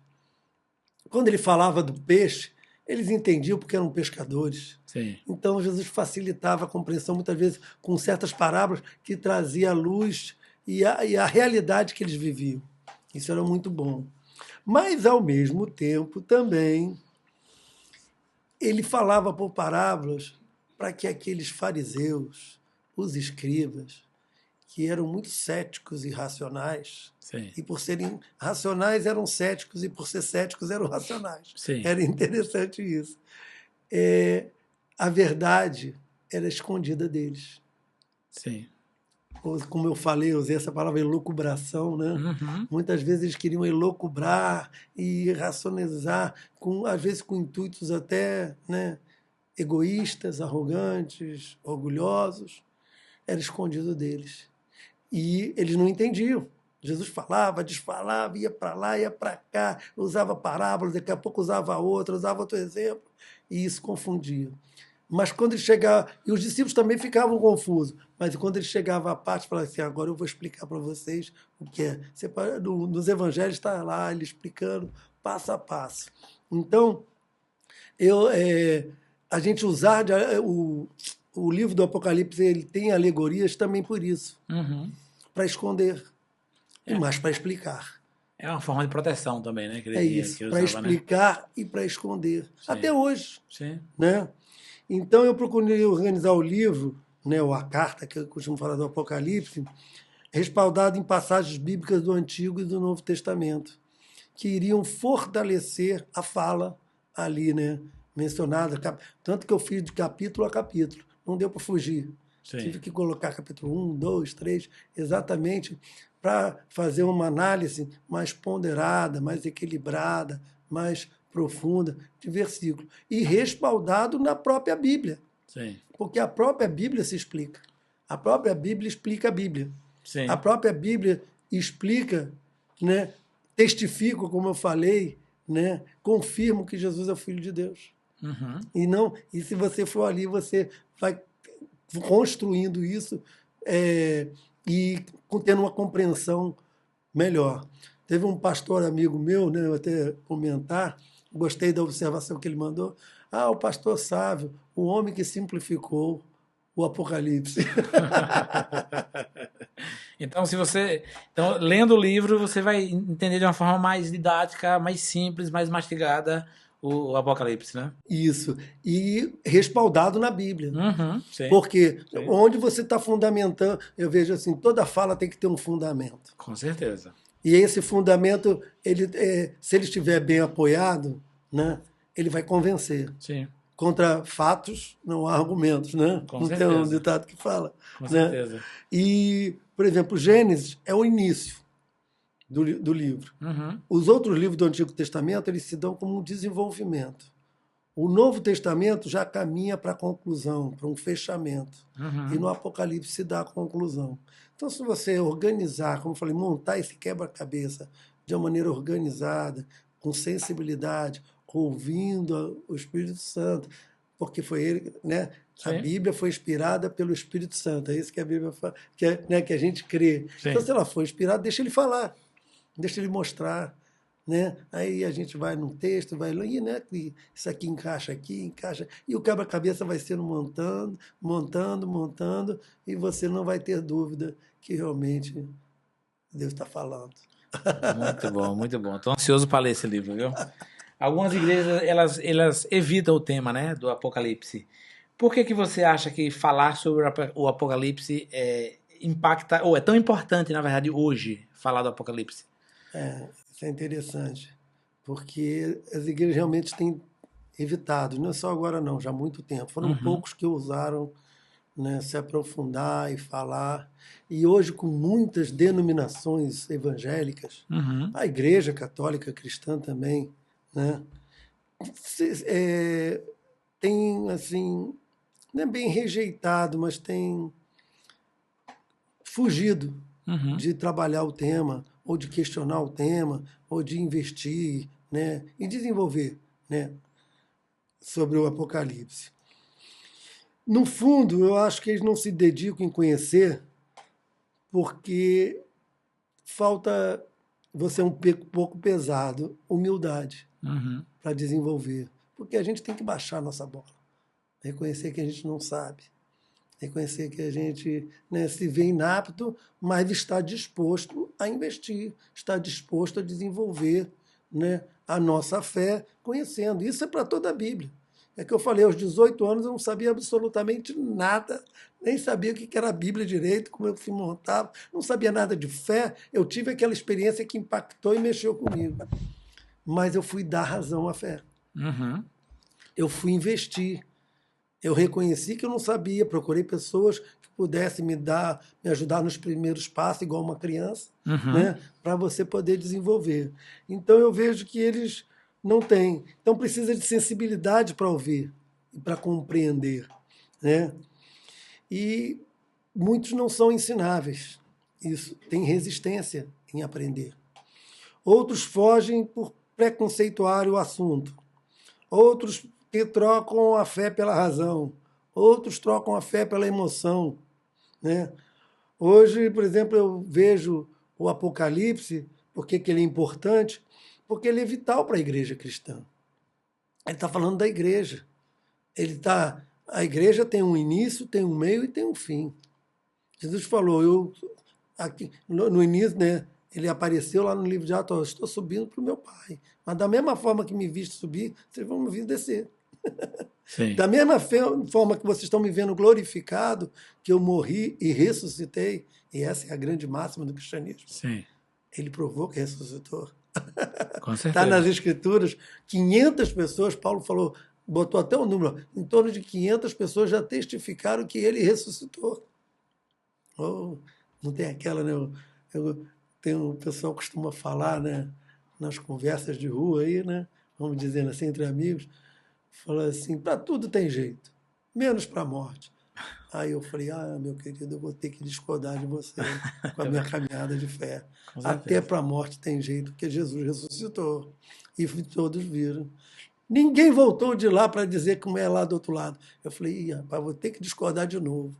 Quando ele falava do peixe, eles entendiam porque eram pescadores. Sim. Então, Jesus facilitava a compreensão, muitas vezes, com certas parábolas que trazia a luz e a realidade que eles viviam. Isso era muito bom. Mas, ao mesmo tempo, também, ele falava por parábolas para que aqueles fariseus, os escribas, que eram muito céticos e racionais, sim. E por serem racionais eram céticos, e por ser céticos eram racionais. Sim. Era interessante isso. A verdade era escondida deles. Sim. Como eu falei, eu usei essa palavra elucubração, né? Uhum. Muitas vezes eles queriam elucubrar e racionalizar, às vezes com intuitos até, né, egoístas, arrogantes, orgulhosos. Era escondido deles. E eles não entendiam. Jesus falava, desfalava, ia para lá, ia para cá, usava parábolas, daqui a pouco usava outra, usava outro exemplo, e isso confundia. Mas quando ele chegava, e os discípulos também ficavam confusos, mas quando ele chegava à parte, falava assim, agora eu vou explicar para vocês o que é. Nos evangelhos está lá, ele explicando passo a passo. Então, A gente usar o livro do Apocalipse, ele tem alegorias também por isso, para esconder e mais para explicar. É uma forma de proteção também, né? É isso, para explicar, né? E para esconder. Sim. Até hoje. Sim. Né? Então eu procurei organizar o livro, né, ou a carta, que eu costumo falar do Apocalipse, respaldado em passagens bíblicas do Antigo e do Novo Testamento, que iriam fortalecer a fala ali, né, mencionada. Tanto que eu fiz de capítulo a capítulo. Não deu para fugir. Sim. Tive que colocar capítulo 1, 2, 3, exatamente para fazer uma análise mais ponderada, mais equilibrada, mais profunda de versículo. E respaldado na própria Bíblia. Sim. Porque a própria Bíblia se explica. A própria Bíblia explica a Bíblia. Sim. A própria Bíblia explica, né, testifica, como eu falei, né, confirma que Jesus é o Filho de Deus. E se você for ali, você vai construindo isso e tendo uma compreensão melhor. Teve um pastor amigo meu, né, eu até comentar, gostei da observação que ele mandou. O pastor Sávio, o homem que simplificou o Apocalipse. Então, lendo o livro, você vai entender de uma forma mais didática, mais simples, mais mastigada o Apocalipse, né? Isso. E respaldado na Bíblia. Sim. Porque onde você está fundamentando, eu vejo assim, toda fala tem que ter um fundamento. Com certeza. E esse fundamento, se ele estiver bem apoiado, né, ele vai convencer. Sim. Contra fatos não há argumentos, né? Com não certeza. Tem um ditado que fala. Com né? certeza. E, por exemplo, Gênesis é o início do livro. Os outros livros do Antigo Testamento, eles se dão como um desenvolvimento. O Novo Testamento já caminha para a conclusão, para um fechamento. E no Apocalipse se dá a conclusão. Então, se você organizar, como eu falei, montar esse quebra-cabeça de uma maneira organizada, com sensibilidade, ouvindo o Espírito Santo, porque foi ele, né? Sim. A Bíblia foi inspirada pelo Espírito Santo, é isso que a Bíblia fala, que a gente crê. Sim. Então, se ela foi inspirada, deixa ele falar, deixa ele mostrar. Né? Aí a gente vai num texto, vai lá, né? Isso aqui, encaixa, e o quebra-cabeça vai sendo montando, e você não vai ter dúvida que realmente Deus está falando. Muito bom, muito bom. Estou ansioso para ler esse livro, viu? Algumas igrejas, elas evitam o tema, né, do Apocalipse. Por que você acha que falar sobre o Apocalipse impacta, ou é tão importante, na verdade, hoje, falar do Apocalipse? Isso é interessante, porque as igrejas realmente têm evitado, não é só agora não, já há muito tempo. Foram poucos que ousaram, né, se aprofundar e falar. E hoje, com muitas denominações evangélicas, a Igreja Católica Cristã também, né, tem, assim, não é bem rejeitado, mas tem fugido de trabalhar o tema, ou de questionar o tema, ou de investir, né, e desenvolver, né, sobre o Apocalipse. No fundo, eu acho que eles não se dedicam em conhecer porque falta você um pouco pesado, humildade para desenvolver. Porque a gente tem que baixar a nossa bola, reconhecer que a gente não sabe, reconhecer que a gente, né, se vê inapto, mas está disposto a investir, está disposto a desenvolver, né, a nossa fé conhecendo. Isso é para toda a Bíblia. É que eu falei, aos 18 anos eu não sabia absolutamente nada, nem sabia o que era a Bíblia direito, como eu se montava, não sabia nada de fé. Eu tive aquela experiência que impactou e mexeu comigo. Mas eu fui dar razão à fé. Eu fui investir. Eu reconheci que eu não sabia, procurei pessoas que pudessem me ajudar nos primeiros passos, igual uma criança, né, para você poder desenvolver. Então eu vejo que eles não têm. Então precisa de sensibilidade para ouvir e para compreender, né? E muitos não são ensináveis. Isso tem resistência em aprender. Outros fogem por preconceituar o assunto. Outros que trocam a fé pela razão. Outros trocam a fé pela emoção, né? Hoje, por exemplo, eu vejo o Apocalipse, por que ele é importante? Porque ele é vital para a igreja cristã. Ele está falando da igreja. A igreja tem um início, tem um meio e tem um fim. Jesus falou, aqui, no início, né, ele apareceu lá no livro de Atos, eu estou subindo para o meu Pai. Mas da mesma forma que me viste subir, vocês vão me vir descer. Sim. Da mesma forma que vocês estão me vendo glorificado, que eu morri e ressuscitei, e essa é a grande máxima do cristianismo. Sim. Ele provou que ressuscitou. Com certeza. Está nas Escrituras, 500 pessoas, Paulo falou, botou até o número, em torno de 500 pessoas já testificaram que ele ressuscitou. Oh, não tem aquela, né? O pessoal costuma falar, né, nas conversas de rua aí, né? Vamos dizendo assim, entre amigos, fala assim, para tudo tem jeito, menos para a morte. Aí eu falei, meu querido, eu vou ter que discordar de você com a minha caminhada de fé. Até para a morte tem jeito, porque Jesus ressuscitou. E todos viram. Ninguém voltou de lá para dizer como é lá do outro lado. Eu falei, rapaz, vou ter que discordar de novo.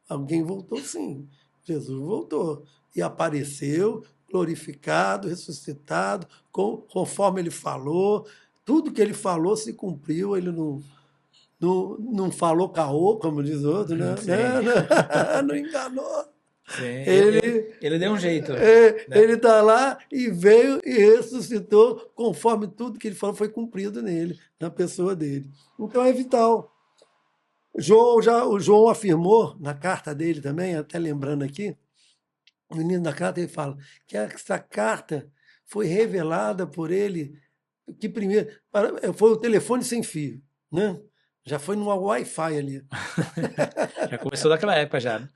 Alguém voltou sim. Jesus voltou. E apareceu, glorificado, ressuscitado, conforme ele falou. Tudo que ele falou se cumpriu, ele não falou caô, como diz outro, né? Não enganou. Sim, ele deu um jeito. Né? Ele está lá e veio e ressuscitou, conforme tudo que ele falou foi cumprido nele, na pessoa dele. Então é vital. O João afirmou na carta dele também, até lembrando aqui, o menino da carta, ele fala que essa carta foi revelada por ele, que primeiro foi o telefone sem fio, né? Já foi numa Wi-Fi ali. Já começou daquela época já, né?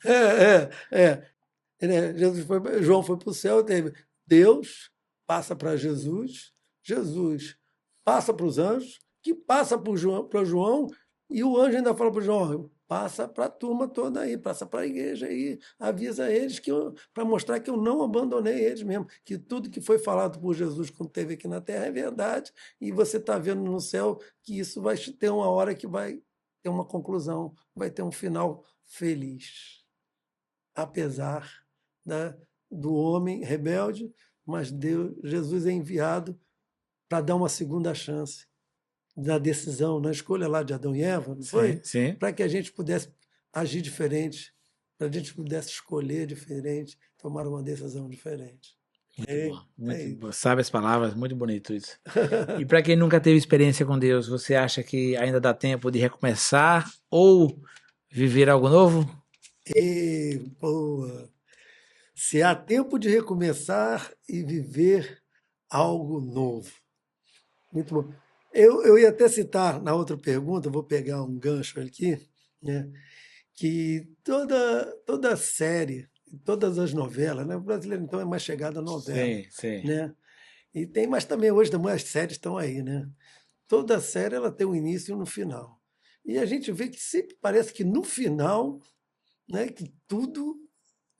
João foi para o céu, teve Deus passa para Jesus, Jesus passa para os anjos, que passa para João, e o anjo ainda fala para João, passa para a turma toda aí, passa para a igreja aí, avisa eles para mostrar que eu não abandonei eles mesmo, que tudo que foi falado por Jesus quando esteve aqui na terra é verdade, e você está vendo no céu que isso vai ter uma hora que vai ter uma conclusão, vai ter um final feliz. Apesar, né, do homem rebelde, mas Jesus é enviado para dar uma segunda chance na decisão, na escolha lá de Adão e Eva, não foi? Sim. Para que a gente pudesse agir diferente, para a gente pudesse escolher diferente, tomar uma decisão diferente. Muito bom. Muito bom. Sabe as palavras? Muito bonito isso. E para quem nunca teve experiência com Deus, você acha que ainda dá tempo de recomeçar ou viver algo novo? Boa! Se há tempo de recomeçar e viver algo novo. Muito bom. Eu ia até citar na outra pergunta, vou pegar um gancho aqui, né, que toda série, todas as novelas, né, o brasileiro então é mais chegado à novela, Sim. né? Mas também hoje as séries estão aí, né? Toda série ela tem um início e um final. E a gente vê que sempre parece que no final, né, que tudo,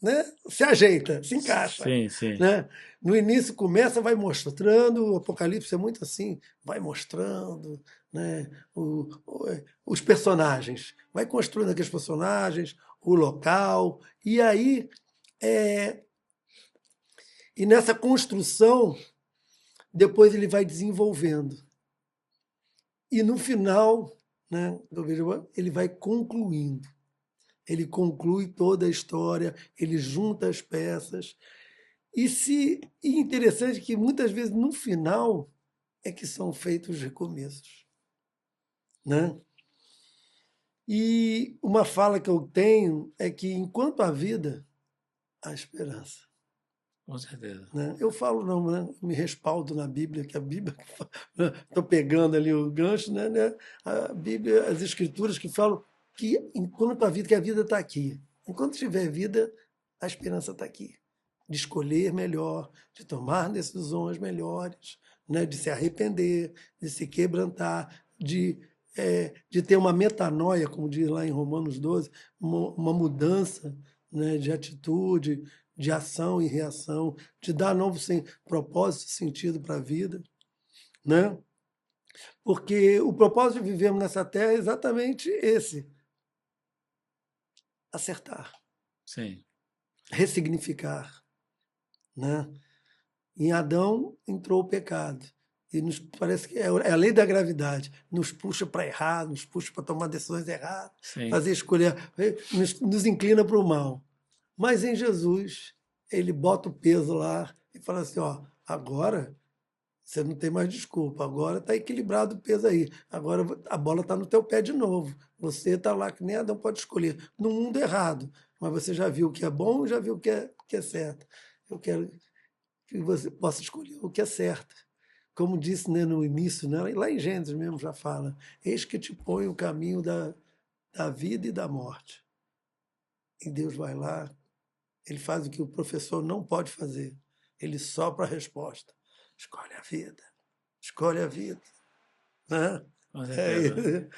né, se ajeita, se encaixa. Sim. Né? No início começa, vai mostrando, o Apocalipse é muito assim, vai mostrando, né, os personagens, vai construindo aqueles personagens, o local, e aí, e nessa construção, depois ele vai desenvolvendo. E no final, né, ele vai concluindo. Ele conclui toda a história, ele junta as peças. E interessante que muitas vezes no final é que são feitos os recomeços. Né? E uma fala que eu tenho é que enquanto há vida, há esperança. Com certeza. Né? Eu falo, não, né? Me respaldo na Bíblia, que a Bíblia, estou pegando ali o gancho, né? A Bíblia, as Escrituras que falam que enquanto há vida, que a vida está aqui. Enquanto tiver vida, a esperança está aqui. De escolher melhor, de tomar decisões melhores, né? De se arrepender, de se quebrantar, de ter uma metanoia, como diz lá em Romanos 12, uma mudança, né, de atitude, de ação e reação, de dar novo propósito e sentido para a vida. Né? Porque o propósito de vivermos nessa terra é exatamente esse: acertar, Sim. ressignificar. Né? Em Adão entrou o pecado. E parece que é a lei da gravidade. Nos puxa para errar, nos puxa para tomar decisões erradas, Sim. fazer escolher, nos inclina para o mal. Mas em Jesus, ele bota o peso lá e fala assim, ó, agora você não tem mais desculpa, agora está equilibrado o peso aí, agora a bola está no teu pé de novo. Você está lá que nem Adão pode escolher, no mundo errado, mas você já viu o que é bom, já viu o que é certo. Eu quero que você possa escolher o que é certo. Como disse, né, no início, né, lá em Gênesis mesmo já fala, eis que te põe o caminho da vida e da morte. E Deus vai lá, ele faz o que o professor não pode fazer, ele sopra a resposta. Escolhe a vida, escolhe a vida. Né? Com certeza.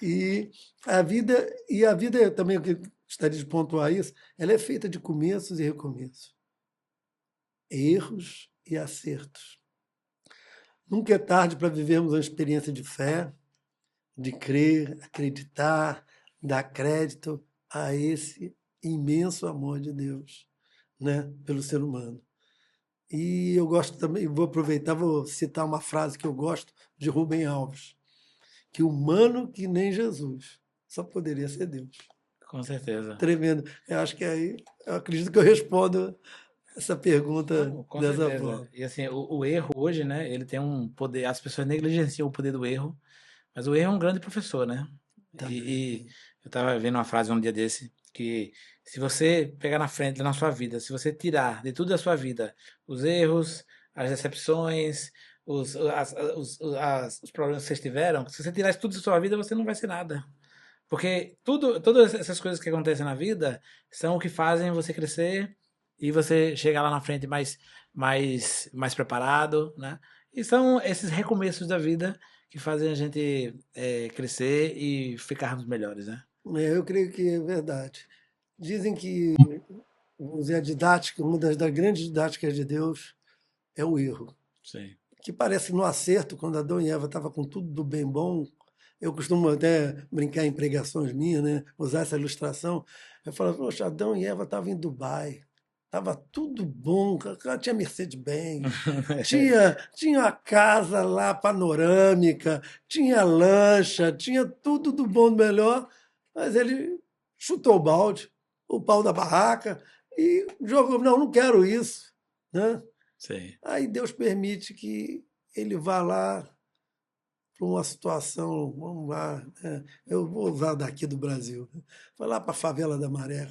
E a vida também, eu gostaria de pontuar isso, ela é feita de começos e recomeços, erros e acertos. Nunca é tarde para vivermos uma experiência de fé, de crer, acreditar, dar crédito a esse imenso amor de Deus, né, pelo ser humano. E eu gosto também, vou aproveitar, vou citar uma frase que eu gosto de Rubem Alves, que humano que nem Jesus só poderia ser Deus. Com certeza. Tremendo. Eu acho que aí, eu acredito que eu respondo essa pergunta Com dessa certeza. forma. E assim, o erro hoje, né, ele tem um poder, as pessoas negligenciam o poder do erro, mas o erro é um grande professor, né? E eu estava vendo uma frase um dia desse, que se você pegar na frente na sua vida, se você tirar de tudo da sua vida os erros, as decepções, os problemas que vocês tiveram, se você tirar isso tudo da sua vida, você não vai ser nada. Porque todas essas coisas que acontecem na vida são o que fazem você crescer e você chegar lá na frente mais preparado, né? E são esses recomeços da vida que fazem a gente crescer e ficarmos melhores, né? Eu creio que é verdade. Dizem que, vamos dizer, a didática, uma das grandes didáticas de Deus é o erro. Sim. Que parece no acerto, quando Adão e Eva estavam com tudo do bem bom. Eu costumo até brincar em pregações minhas, né? Usar essa ilustração. Eu falo, poxa, Adão e Eva estavam em Dubai. Estava tudo bom, tinha Mercedes-Benz, tinha a casa lá panorâmica, tinha lancha, tinha tudo do bom do melhor, mas ele chutou o balde, o pau da barraca e jogou, não quero isso. Né? Sim. Aí Deus permite que ele vá lá para uma situação, vamos lá, né? Eu vou usar daqui do Brasil, né? Vai lá para a favela da Maré,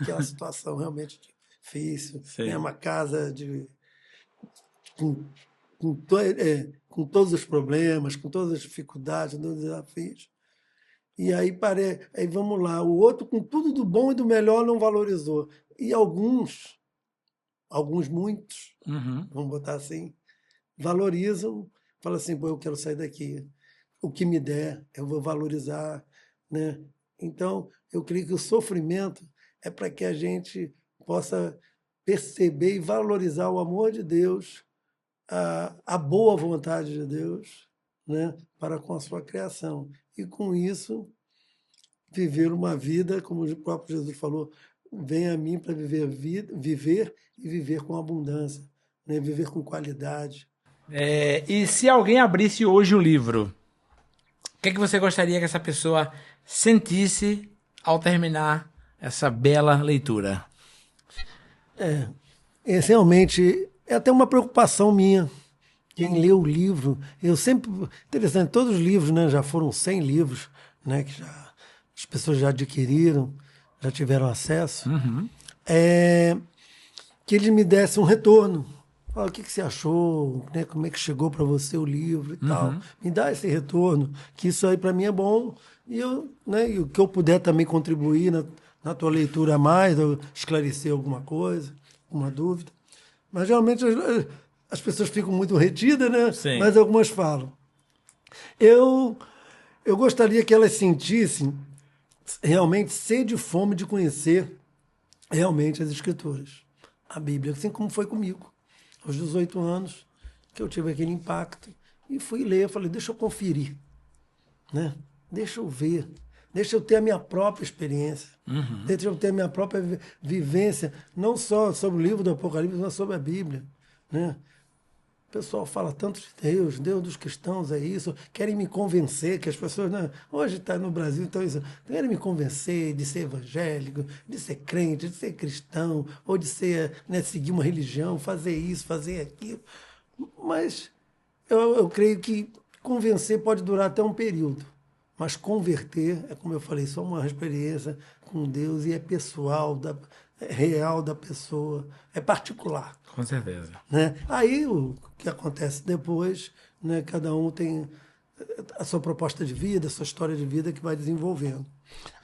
que é uma situação realmente difícil, é uma casa com todos os problemas, com todas as dificuldades, todos os desafios. E aí vamos lá, o outro com tudo do bom e do melhor não valorizou. E alguns muitos, vamos botar assim, valorizam, falam assim, pô, eu quero sair daqui. O que me der, eu vou valorizar. Né? Então, eu creio que o sofrimento é para que a gente possa perceber e valorizar o amor de Deus, a boa vontade de Deus, né, para com a sua criação. E com isso, viver uma vida, como o próprio Jesus falou, venha a mim para viver e viver com abundância, né, viver com qualidade. E se alguém abrisse hoje o livro, o que você gostaria que essa pessoa sentisse ao terminar essa bela leitura? Realmente é até uma preocupação minha. Quem lê o livro, eu sempre... Interessante, todos os livros, né, já foram 100 livros, né, que as pessoas já adquiriram, já tiveram acesso, que eles me dessem um retorno. O que você achou, né, como é que chegou para você o livro e tal. Me dá esse retorno, que isso aí para mim é bom. E e o que eu puder também contribuir na tua leitura a mais, ou esclarecer alguma coisa, alguma dúvida. Mas geralmente as pessoas ficam muito retidas, né? Sim. Mas algumas falam. Eu gostaria que elas sentissem realmente sede e fome de conhecer realmente as Escrituras, a Bíblia, assim como foi comigo. Aos 18 anos, que eu tive aquele impacto, e fui ler, falei, deixa eu conferir, né? Deixa eu ver, deixa eu ter a minha própria experiência, deixa eu ter a minha própria vivência, não só sobre o livro do Apocalipse, mas sobre a Bíblia, né? pessoal fala tanto de Deus, Deus dos cristãos é isso, querem me convencer, que as pessoas, né, hoje está no Brasil, então isso, querem me convencer de ser evangélico, de ser crente, de ser cristão, ou de ser, né, seguir uma religião, fazer isso, fazer aquilo. Mas eu creio que convencer pode durar até um período. Mas converter, é como eu falei, só uma experiência com Deus e é pessoal, é real da pessoa, é particular. Com certeza. Né? Aí o que acontece depois, né, cada um tem a sua proposta de vida, a sua história de vida que vai desenvolvendo.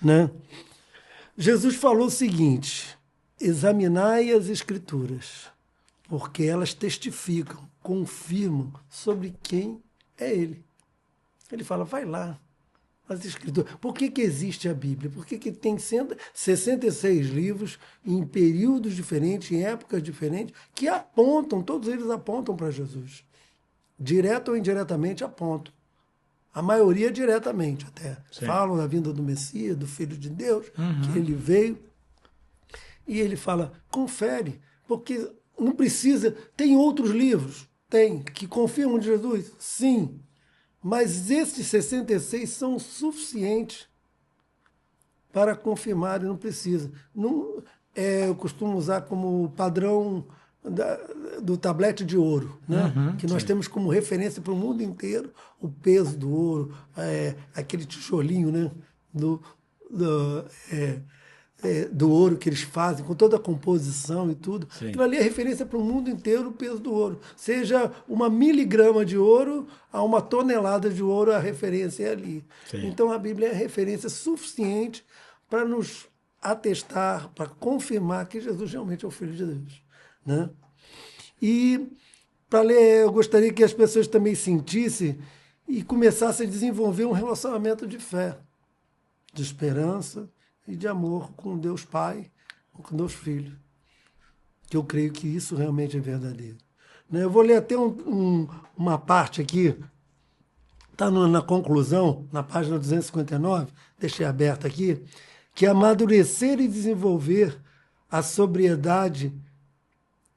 Né? Jesus falou o seguinte: examinai as Escrituras, porque elas testificam, confirmam sobre quem é Ele. Ele fala, vai lá. As Escrituras. Por que existe a Bíblia? Por que tem 66 livros em períodos diferentes, em épocas diferentes, que apontam, todos eles apontam para Jesus. Direto ou indiretamente apontam. A maioria diretamente até. Sim. Falam da vinda do Messias, do Filho de Deus, que ele veio. E ele fala, confere, porque não precisa... Tem outros livros? Tem, que confirmam de Jesus? Sim. Mas esses 66 são suficientes para confirmar e não precisa. Não, eu costumo usar como padrão do tablete de ouro, né? Que nós temos como referência para o mundo inteiro o peso do ouro, aquele tijolinho, né? Do ouro que eles fazem, com toda a composição e tudo. Sim. Aquilo ali é referência para o mundo inteiro, o peso do ouro. Seja 1 miligrama de ouro a 1 tonelada de ouro, a referência é ali. Sim. Então a Bíblia é referência suficiente para nos atestar, para confirmar que Jesus realmente é o Filho de Deus. Né? E para ler, eu gostaria que as pessoas também sentissem e começassem a desenvolver um relacionamento de fé, de esperança e de amor com Deus Pai, com Deus Filho. Que eu creio que isso realmente é verdadeiro. Eu vou ler até uma parte aqui, está na conclusão, na página 259, deixei aberta aqui, que amadurecer e desenvolver a sobriedade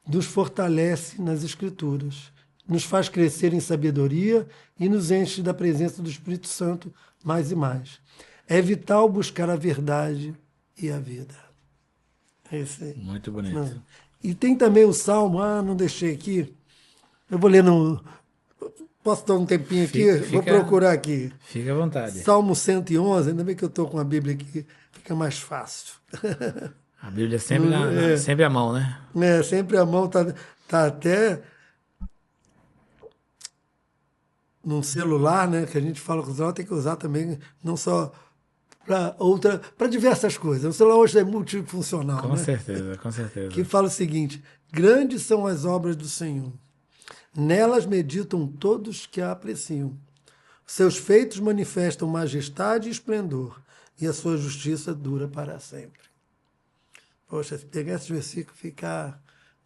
nos fortalece nas Escrituras, nos faz crescer em sabedoria e nos enche da presença do Espírito Santo mais e mais. É vital buscar a verdade e a vida. Esse, muito bonito. Não. E tem também o Salmo, não deixei aqui. Eu vou ler no... Posso dar um tempinho aqui? Vou procurar aqui. Fique à vontade. Salmo 111, ainda bem que eu estou com a Bíblia aqui, fica mais fácil. A Bíblia é sempre, sempre à mão, né? Sempre à mão, tá até... num celular, né, que a gente fala que o celular tem que usar também, não só para diversas coisas. O celular hoje é multifuncional. Com certeza, com certeza. Que fala o seguinte: grandes são as obras do Senhor, nelas meditam todos que a apreciam. Seus feitos manifestam majestade e esplendor, e a sua justiça dura para sempre. Poxa, se pegar esse versículo e ficar,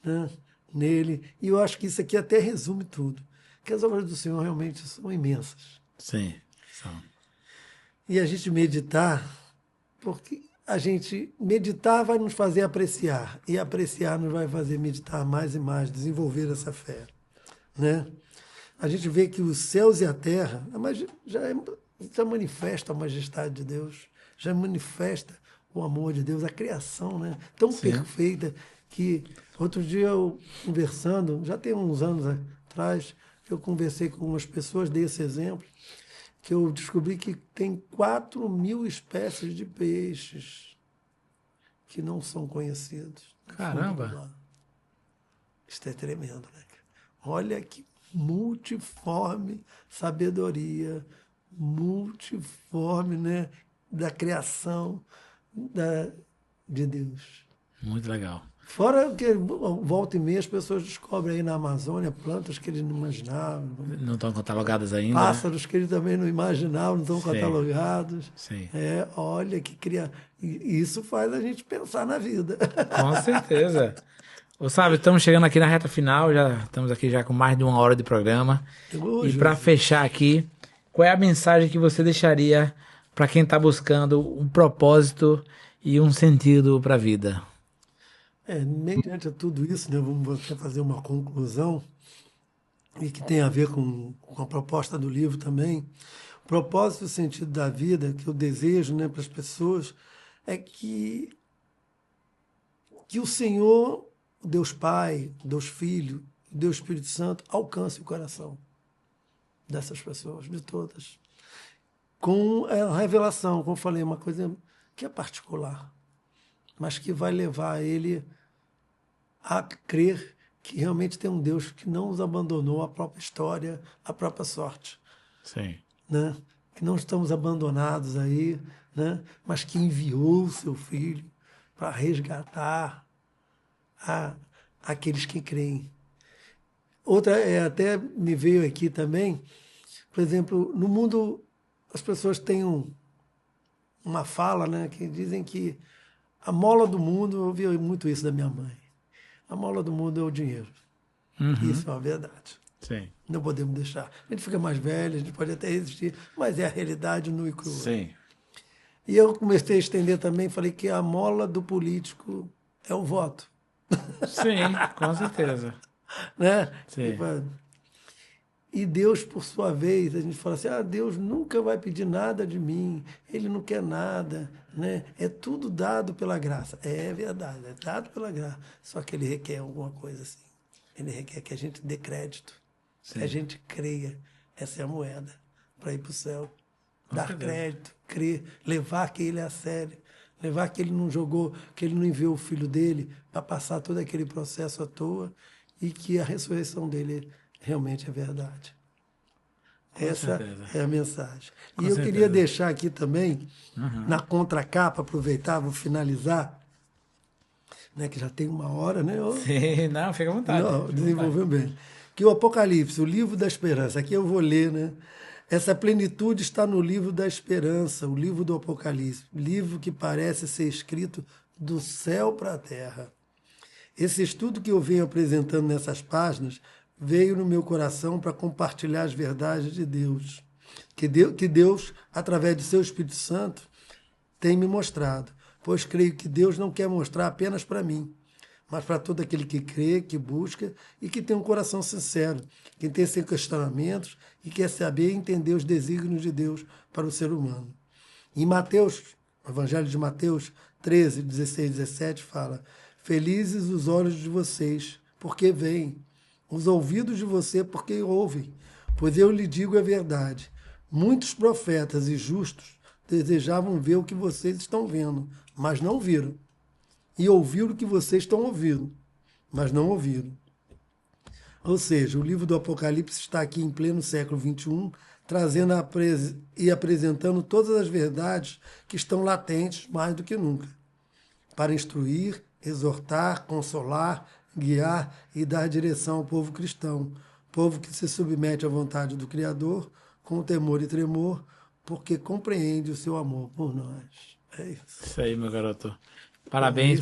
né, nele, e eu acho que isso aqui até resume tudo. Que as obras do Senhor realmente são imensas. Sim, são. E a gente meditar, porque a gente meditar vai nos fazer apreciar, e apreciar nos vai fazer meditar mais e mais, desenvolver essa fé. Né? A gente vê que os céus e a terra já manifesta a majestade de Deus, já manifesta o amor de Deus, a criação, né? Tão Sim. perfeita que outro dia eu conversando, já tem uns anos atrás, eu conversei com umas pessoas, dei esse exemplo, que eu descobri que tem 4.000 espécies de peixes que não são conhecidos. Caramba! Isso é tremendo, né? Olha que multiforme sabedoria, multiforme, né, da criação de Deus. Muito legal. Fora que volta e meia as pessoas descobrem aí na Amazônia plantas que eles não imaginavam. Não estão catalogadas ainda. Pássaros que eles também não imaginavam, não estão catalogados. Sim. Olha que isso faz a gente pensar na vida. Com certeza. Sabe, estamos chegando aqui na reta final, já estamos aqui já com mais de 1 hora de programa. E para fechar aqui, qual é a mensagem que você deixaria para quem está buscando um propósito e um sentido para a vida? Mediante tudo isso, né, vamos fazer uma conclusão. e que tem a ver com a proposta do livro também. O propósito e o sentido da vida que eu desejo, né, para as pessoas é que o Senhor, o Deus Pai, o Deus Filho, o Deus Espírito Santo, alcance o coração dessas pessoas, de todas. Com a revelação, como eu falei, uma coisa que é particular, mas que vai levar ele a crer que realmente tem um Deus que não nos abandonou a própria história, a própria sorte. Sim. Né? Que não estamos abandonados aí, né? Mas que enviou o seu Filho para resgatar aqueles que creem. Outra, até me veio aqui também, por exemplo, no mundo as pessoas têm uma fala, né, que dizem que a mola do mundo, eu ouvi muito isso da minha mãe, a mola do mundo é o dinheiro. Uhum. Isso é uma verdade. Sim. Não podemos deixar. A gente fica mais velho, a gente pode até resistir, mas é a realidade nua e crua. Sim. E eu comecei a estender também, falei que a mola do político é o voto. Sim, com certeza. Né? Sim. E Deus, por sua vez, a gente fala assim, Deus nunca vai pedir nada de mim, Ele não quer nada, né? É tudo dado pela graça. É verdade, é dado pela graça. Só que Ele requer alguma coisa assim. Ele requer que a gente dê crédito, que a gente creia. Essa é a moeda para ir para o céu. Dar crédito, crer, levar que Ele é a sério, levar que Ele não jogou, que Ele não enviou o Filho dele para passar todo aquele processo à toa e que a ressurreição dele realmente é verdade. Essa é a mensagem. E eu queria deixar aqui também, na contracapa, aproveitar, vou finalizar, né, que já tem 1 hora, né? Sim, não, fica à vontade. Desenvolveu bem. Que o Apocalipse, o livro da esperança, aqui eu vou ler, né? Essa plenitude está no livro da esperança, o livro do Apocalipse, livro que parece ser escrito do céu para a terra. Esse estudo que eu venho apresentando nessas páginas veio no meu coração para compartilhar as verdades de Deus, que Deus, através de seu Espírito Santo, tem me mostrado, pois creio que Deus não quer mostrar apenas para mim, mas para todo aquele que crê, que busca e que tem um coração sincero, que tem seus questionamentos e quer saber e entender os desígnios de Deus para o ser humano. Em Mateus, o Evangelho de Mateus 13, 16, 17, fala: felizes os olhos de vocês, porque veem, os ouvidos de você, porque ouvem. Pois eu lhe digo a verdade, muitos profetas e justos desejavam ver o que vocês estão vendo, mas não viram. E ouviram o que vocês estão ouvindo, mas não ouviram. Ou seja, o livro do Apocalipse está aqui em pleno século XXI, trazendo e apresentando todas as verdades que estão latentes mais do que nunca, para instruir, exortar, consolar, guiar e dar direção ao povo cristão, povo que se submete à vontade do Criador com temor e tremor, porque compreende o seu amor por nós. É isso. Isso aí, meu garoto. Parabéns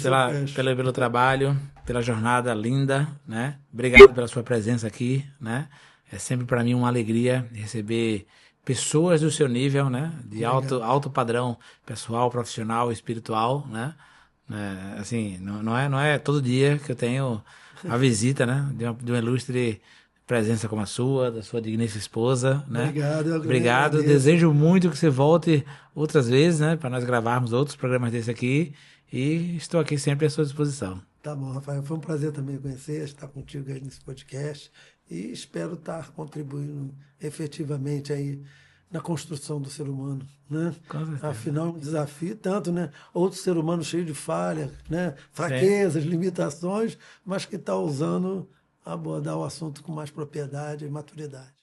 pelo trabalho, pela jornada linda, né? Obrigado pela sua presença aqui, né? É sempre para mim uma alegria receber pessoas do seu nível, né? De alto padrão pessoal, profissional, espiritual, né? Assim, não é todo dia que eu tenho a visita, né? De uma ilustre presença como a sua, da sua digníssima esposa, né? Obrigado. Desejo muito que você volte outras vezes, né? Para nós gravarmos outros programas desse aqui. E estou aqui sempre à sua disposição. Tá bom, Rafael. Foi um prazer também conhecer, estar contigo aí nesse podcast. E espero estar contribuindo efetivamente aí na construção do ser humano, né? Afinal, um desafio tanto, né? Outro ser humano cheio de falha, né? Fraquezas, limitações, mas que está ousando abordar o assunto com mais propriedade e maturidade.